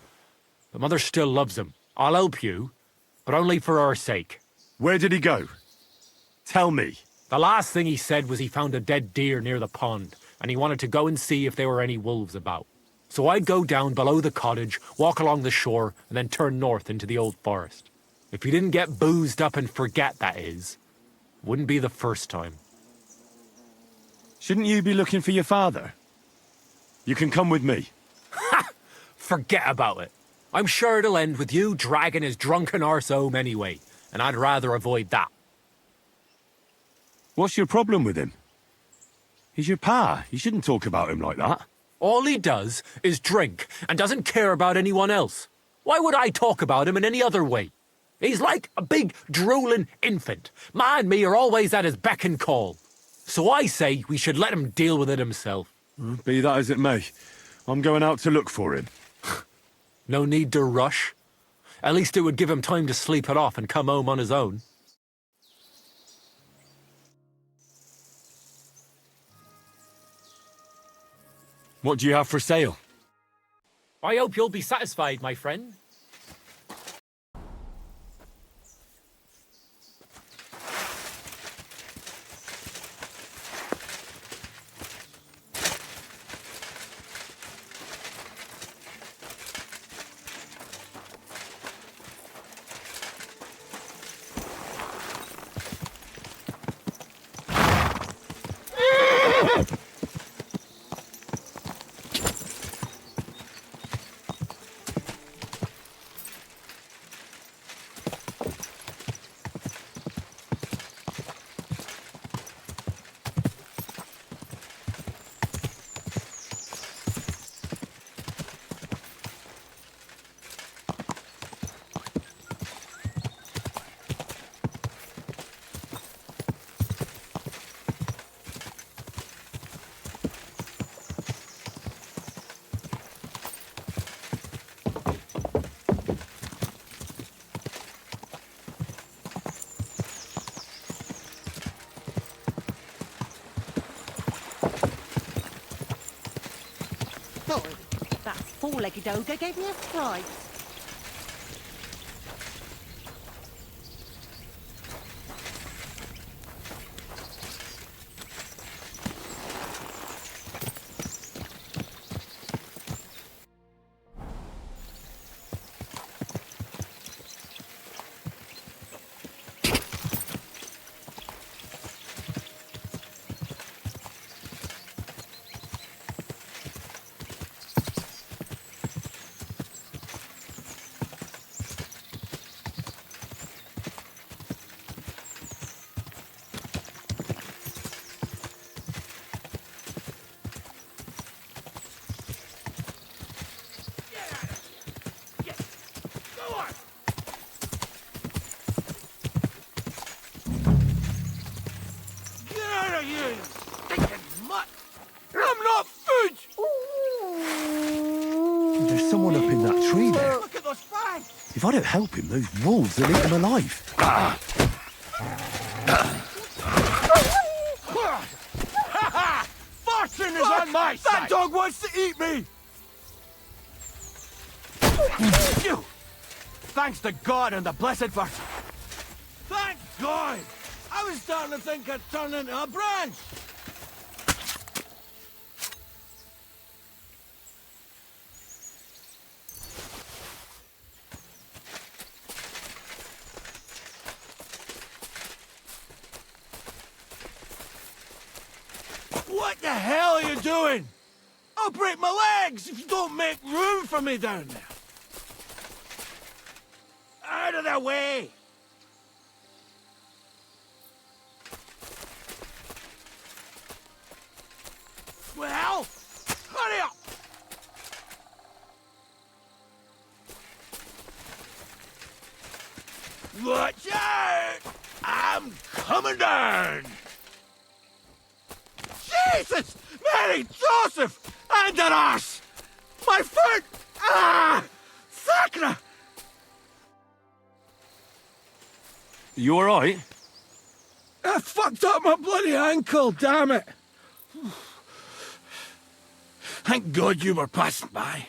But Mother still loves him. I'll help you, but only for our sake. Where did he go? Tell me. The last thing he said was he found a dead deer near the pond, and he wanted to go and see if there were any wolves about. So I'd go down below the cottage, walk along the shore, and then turn north into the old forest. If he didn't get boozed up and forget, that is. Wouldn't be the first time. Shouldn't you be looking for your father? You can come with me. Ha! Forget about it. I'm sure it'll end with you dragging his drunken arse home anyway, and I'd rather avoid that. What's your problem with him? He's your pa. You shouldn't talk about him like that. All he does is drink and doesn't care about anyone else. Why would I talk about him in any other way? He's like a big, drooling infant. Ma and me are always at his beck and call. So I say we should let him deal with it himself. Be that as it may, I'm going out to look for him. No need to rush. At least it would give him time to sleep it off and come home on his own. What do you have for sale? I hope you'll be satisfied, my friend. That four-legged ogre gave me a fright. here, you stinking mutt! I'm not food! There's someone up in that tree there. Look at those fangs! If I don't help him, those wolves will eat him alive. Fortune is on my side! That dog wants to eat me! You! Thanks to God and the Blessed Virgin. Thank God! I was starting to think I'd turn into a branch! What the hell are you doing? I'll break my legs if you don't make room for me down there. Out of the way! Well, hurry up! Watch out! I'm coming down! Jesus! Mary Joseph! And an arse! My foot! Ah! Sacra! You alright? I fucked up my bloody ankle, damn it! Thank God you were passing by.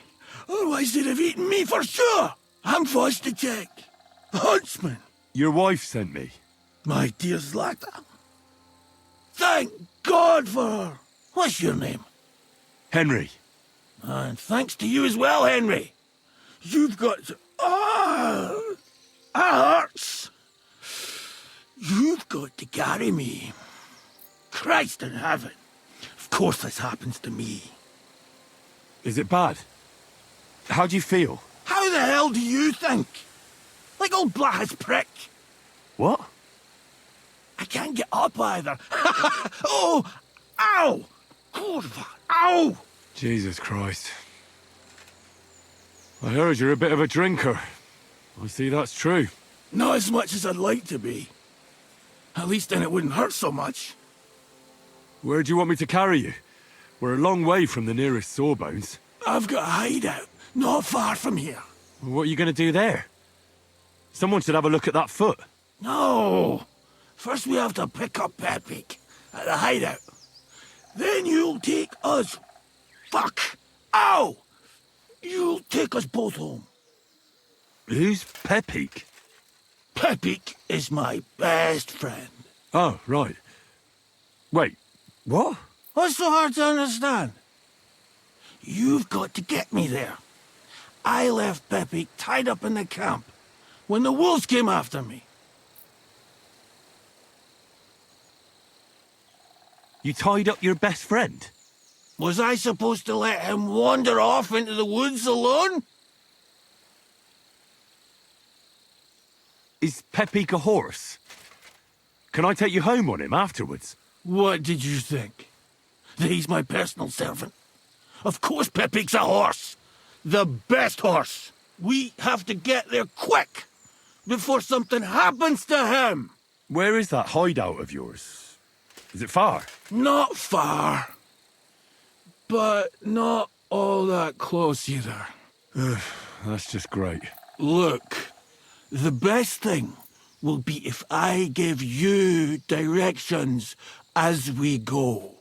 Otherwise they'd have eaten me for sure! I'm Vostatek, Huntsman. Your wife sent me. My dear Zlata. Thank God for her. What's your name? Henry. And thanks to you as well, Henry. You've got to... Oh! That hurts. You've got to carry me. Christ in heaven. Of course this happens to me. Is it bad? How do you feel? How the hell do you think? Like old Blaha's prick. What? I can't get up either. Oh! Ow! Kurva! Ow! Jesus Christ. I heard you're a bit of a drinker. I see that's true. Not as much as I'd like to be. At least then it wouldn't hurt so much. Where do you want me to carry you? We're a long way from the nearest sawbones. I've got a hideout, not far from here. What are you going to do there? Someone should have a look at that foot. No! First we have to pick up Pepik at the hideout. Then you'll take us... Fuck! Ow! You'll take us both home. Who's Pepik? Pepik is my best friend. Oh, right. Wait, what? What's so hard to understand? You've got to get me there. I left Pepik tied up in the camp when the wolves came after me. You tied up your best friend? Was I supposed to let him wander off into the woods alone? Is Pepik a horse? Can I take you home on him afterwards? What did you think? That he's my personal servant? Of course Pepik's a horse. The best horse. We have to get there quick, before something happens to him. Where is that hideout of yours? Is it far? Not far. But not all that close either. That's just great. Look, the best thing will be if I give you directions as we go.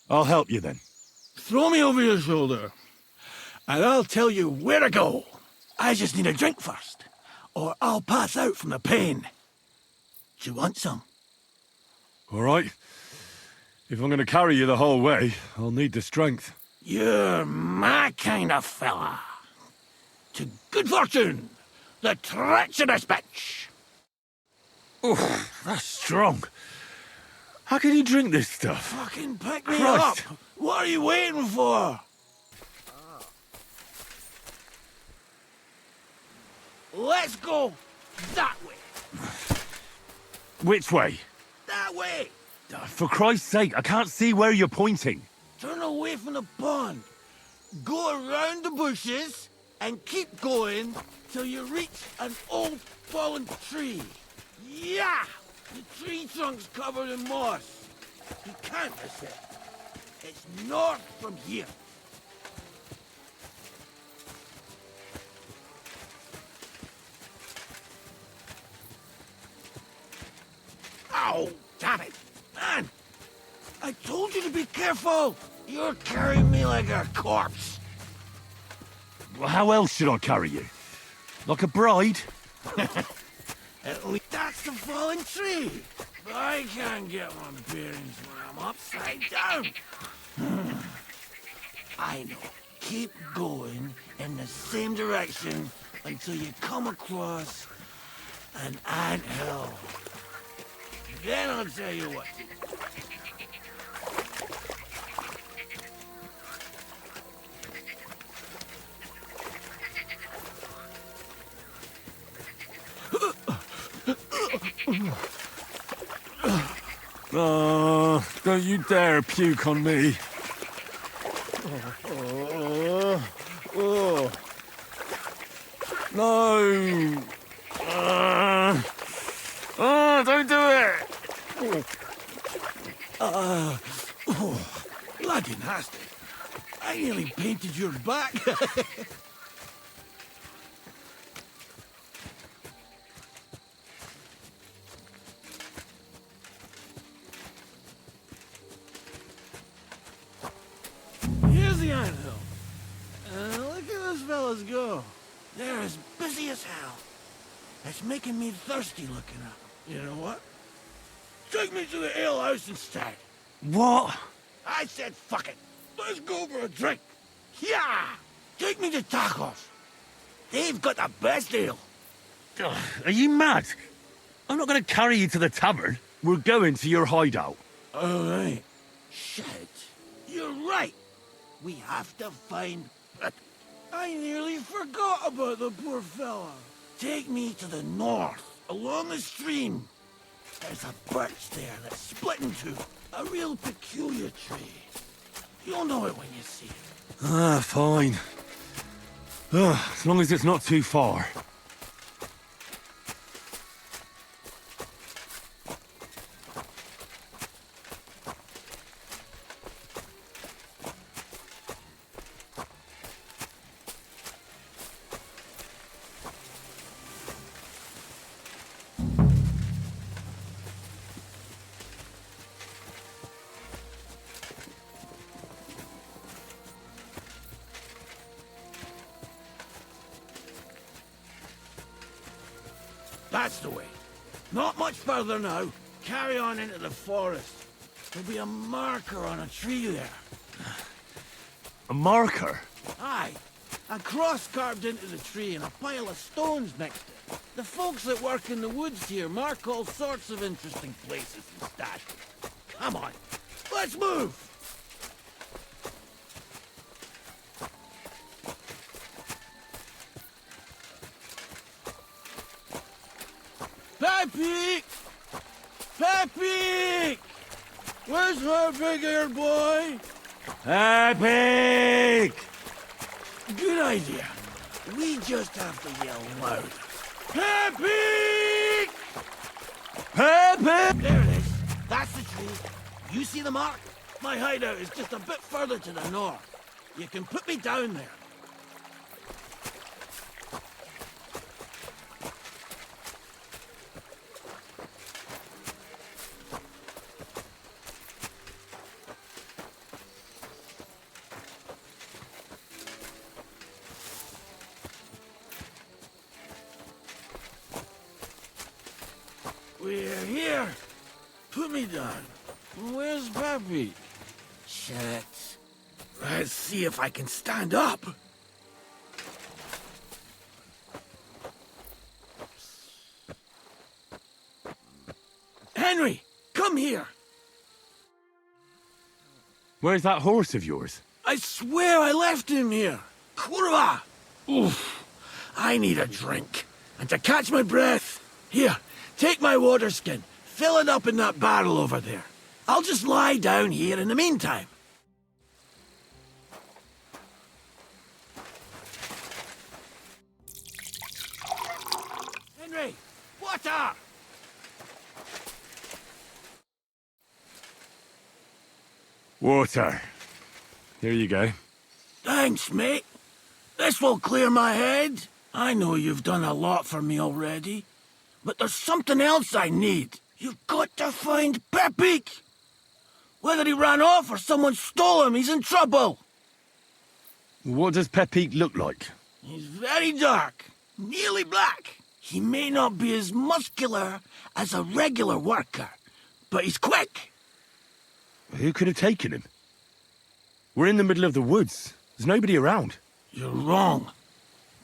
I'll help you then. Throw me over your shoulder, and I'll tell you where to go. I just need a drink first, or I'll pass out from the pain. Do you want some? All right. If I'm going to carry you the whole way, I'll need the strength. You're my kind of fella. To good fortune, the treacherous bitch. Oh, that's strong. How can you drink this stuff? Fucking pick me Christ. up. What are you waiting for? Let's go that way. Which way? That way. For Christ's sake, I can't see where you're pointing. Turn away from the pond. Go around the bushes and keep going till you reach an old fallen tree. Yeah! The tree trunk's covered in moss. You can't miss it. It's north from here. Ow! Damn it! Man! I told you to be careful! You're carrying me like a corpse. Well, how else should I carry you? Like a bride? At least that's the fallen tree. But I can't get my bearings when I'm upside down. I know. Keep going in the same direction until you come across an anthill. Then I'll tell you what to do. Oh, don't you dare puke on me. No. Don't do it. Bloody nasty. I nearly painted your back. Here's the anthill. Look at those fellas go. They're as busy as hell. It's making me thirsty looking at them. You know what? Take me to the alehouse instead. What? I said fuck it. Let's go for a drink. Yeah! Take me to tacos. They've got the best ale. Are you mad? I'm not going to carry you to the tavern. We're going to your hideout. All right. Shit. You're right. We have to find... I nearly forgot about the poor fella. Take me to the north, along the stream. There's a birch there that's split in two. A real peculiar tree. You'll know it when you see it. Fine. As long as it's not too far. That's the way. Not much further now. Carry on into the forest. There'll be a marker on a tree there. A marker? Aye. A cross carved into the tree and a pile of stones next to it. The folks that work in the woods here mark all sorts of interesting places and stashes. Come on. Let's move! Pepe! Pepe! Where's her big-eared boy? Epic! Good idea. We just have to yell loud. Pepe! Pepe! There it is. That's the tree. You see the mark? My hideout is just a bit further to the north. You can put me down there. We're here. Put me down. Where's Pappy? Shit. Let's see if I can stand up. Henry, come here. Where's that horse of yours? I swear I left him here. Kurwa! Oof. I need a drink. And to catch my breath, here, take my water skin. Fill it up in that barrel over there. I'll just lie down here in the meantime. Henry, water! Water. Here you go. Thanks, mate. This will clear my head. I know you've done a lot for me already, but there's something else I need. You've got to find Pepik. Whether he ran off or someone stole him, he's in trouble. What does Pepik look like? He's very dark, nearly black. He may not be as muscular as a regular worker, but he's quick. Who could have taken him? We're in the middle of the woods. There's nobody around. You're wrong.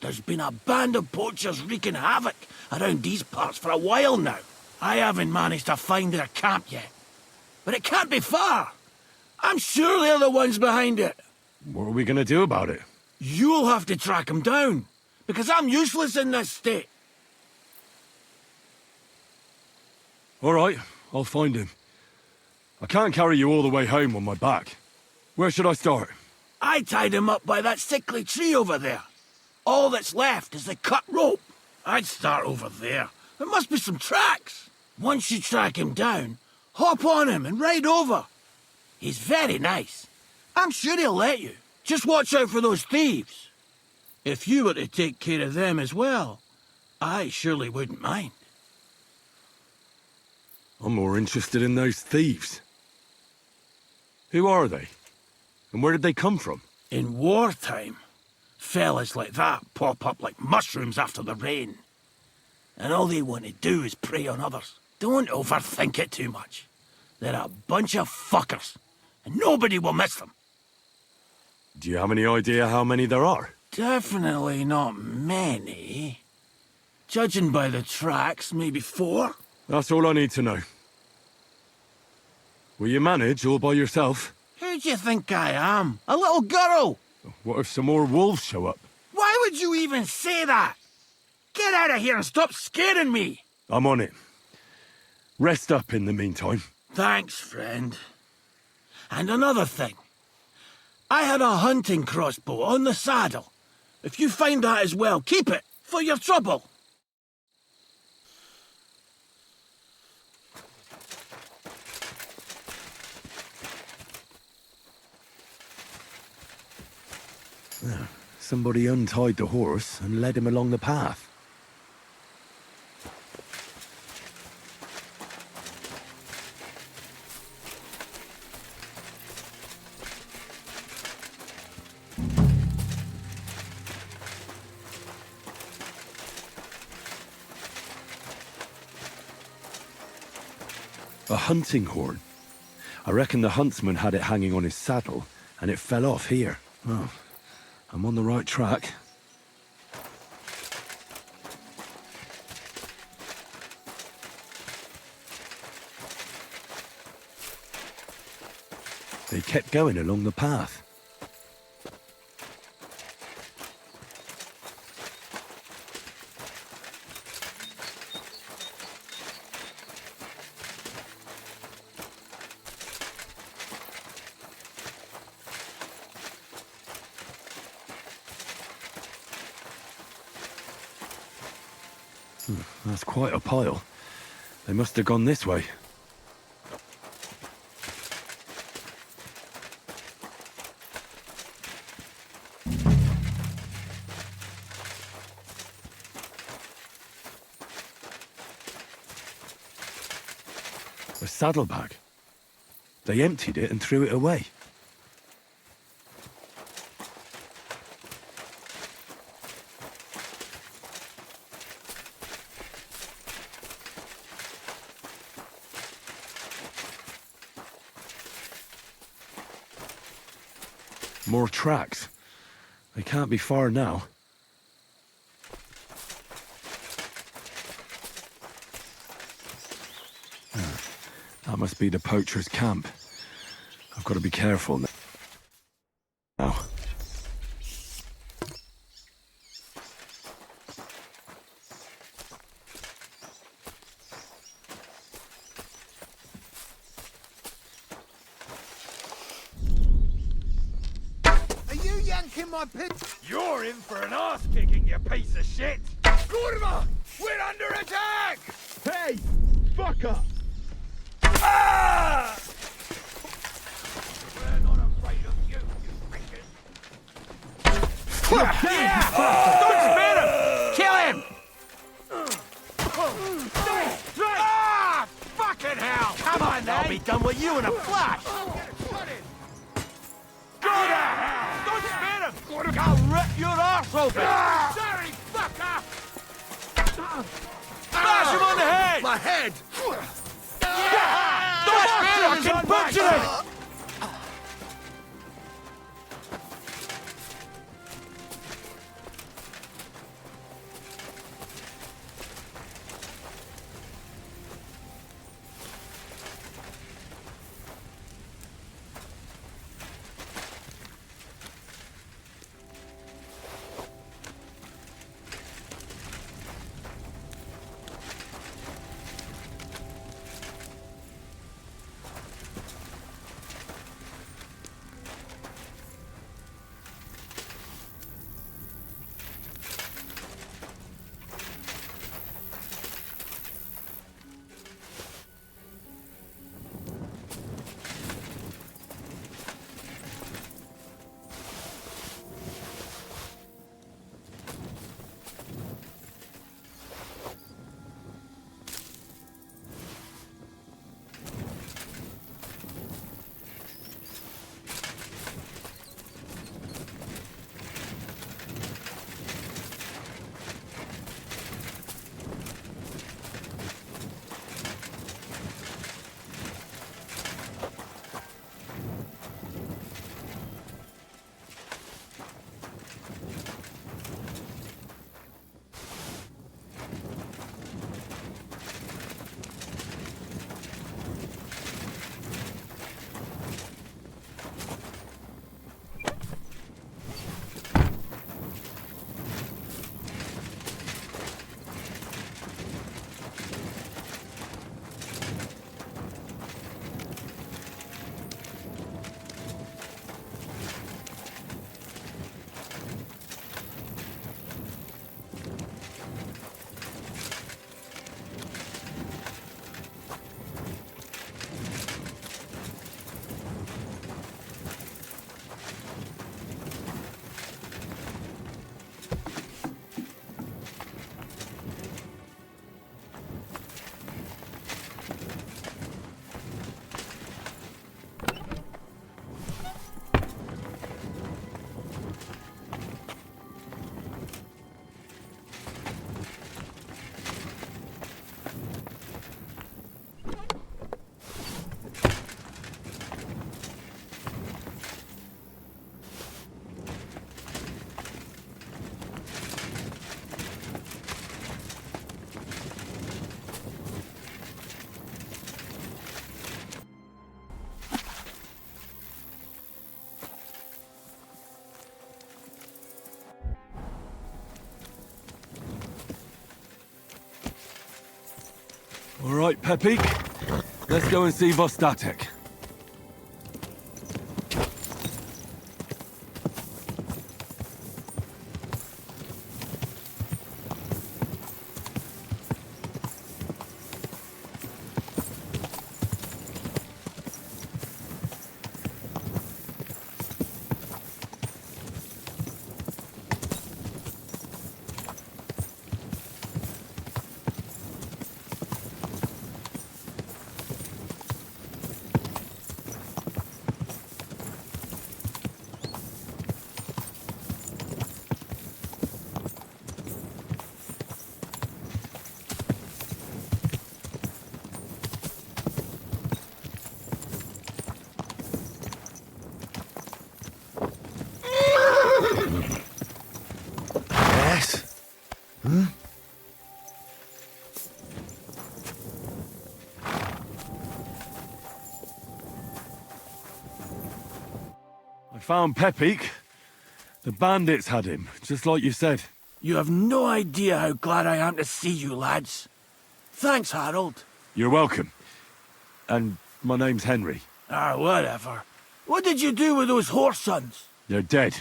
There's been a band of poachers wreaking havoc around these parts for a while now. I haven't managed to find their camp yet. But it can't be far. I'm sure they're the ones behind it. What are we going to do about it? You'll have to track them down, because I'm useless in this state. All right, I'll find him. I can't carry you all the way home on my back. Where should I start? I tied him up by that sickly tree over there. All that's left is the cut rope. I'd start over there. There must be some tracks. Once you track him down, hop on him and ride over. He's very nice. I'm sure he'll let you. Just watch out for those thieves. If you were to take care of them as well, I surely wouldn't mind. I'm more interested in those thieves. Who are they? And where did they come from? In wartime, fellas like that pop up like mushrooms after the rain. And all they want to do is prey on others. Don't overthink it too much. They're a bunch of fuckers, and nobody will miss them. Do you have any idea how many there are? Definitely not many. Judging by the tracks, maybe 4. That's all I need to know. Will you manage all by yourself? Who do you think I am? A little girl? What if some more wolves show up? Why would you even say that? Get out of here and stop scaring me! I'm on it. Rest up in the meantime. Thanks, friend. And another thing. I had a hunting crossbow on the saddle. If you find that as well, keep it, for your trouble. Somebody untied the horse and led him along the path. A hunting horn. I reckon the Huntsman had it hanging on his saddle, and it fell off here. Oh, I'm on the right track. They kept going along the path. That's quite a pile. They must have gone this way. A saddlebag. They emptied it and threw it away. More tracks. They can't be far now. That must be the poacher's camp. I've got to be careful now. My pit. You're in for an ass kicking, you piece of shit! Kurva! We're under attack! Hey! Fuck up! Ah! on, I'll be done with you in a flash! Go there! Don't spare him! I'll rip your arse open! Sorry, fucker! Smash him on the head! My head! Don't spare him! Fucking butcher him! All right, Pepik. Let's go and see Vostatek. Found Pepik. The bandits had him, just like you said. You have no idea how glad I am to see you, lads. Thanks, Harold. You're welcome. And my name's Henry. Whatever. What did you do with those horse sons? They're dead.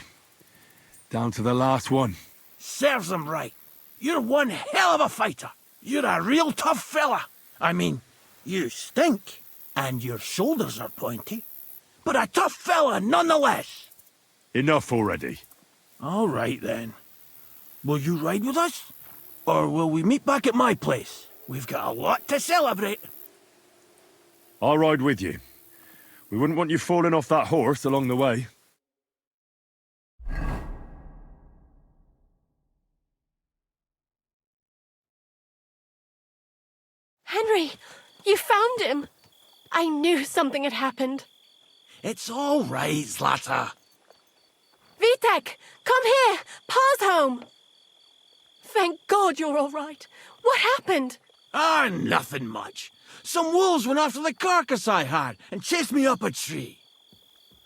Down to the last one. Serves them right. You're one hell of a fighter. You're a real tough fella. I mean, you stink, and your shoulders are pointy. But a tough fella nonetheless. Enough already. All right, then. Will you ride with us? Or will we meet back at my place? We've got a lot to celebrate. I'll ride with you. We wouldn't want you falling off that horse along the way. Henry, you found him! I knew something had happened. It's all right, Zlata. Vitek, come here! Pa's home! Thank God you're all right. What happened? Nothing much. Some wolves went after the carcass I had and chased me up a tree.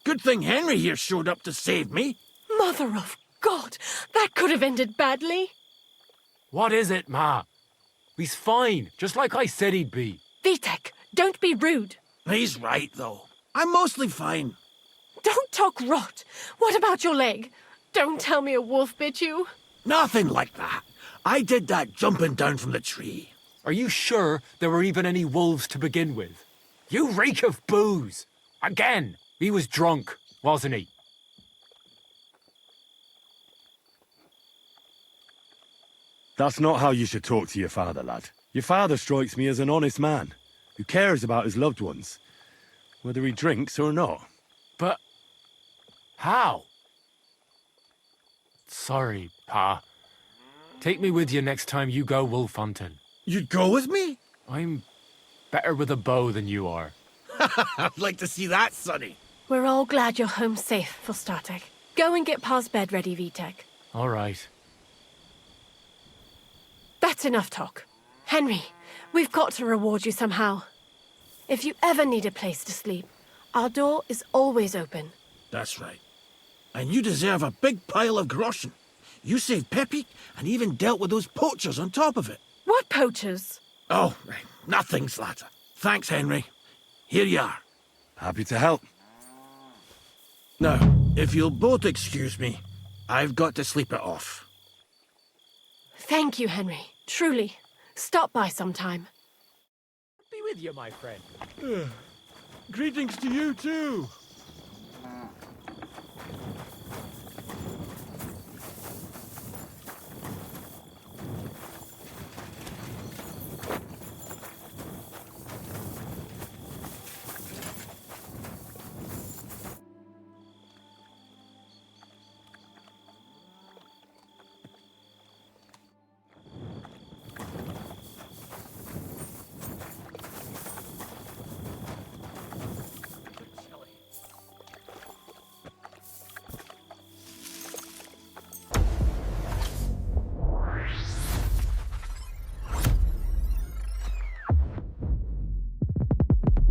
Good thing Henry here showed up to save me. Mother of God, that could have ended badly. What is it, Ma? He's fine, just like I said he'd be. Vitek, don't be rude. He's right, though. I'm mostly fine. Don't talk rot. What about your leg? Don't tell me a wolf bit you. Nothing like that. I did that jumping down from the tree. Are you sure there were even any wolves to begin with? You reek of booze. Again, he was drunk, wasn't he? That's not how you should talk to your father, lad. Your father strikes me as an honest man, who cares about his loved ones, whether he drinks or not. But how? Sorry, Pa. Take me with you next time you go wolf hunting. You'd go with me? I'm better with a bow than you are. I'd like to see that, Sonny. We're all glad you're home safe, Vostatek. Go and get Pa's bed ready, Vitek. All right. That's enough talk. Henry, we've got to reward you somehow. If you ever need a place to sleep, our door is always open. That's right. And you deserve a big pile of groschen. You saved Peppy and even dealt with those poachers on top of it. What poachers? Oh, nothing, Zlata. Thanks, Henry. Here you are. Happy to help. Now, if you'll both excuse me, I've got to sleep it off. Thank you, Henry. Truly. Stop by sometime. Be with you, my friend. Greetings to you, too.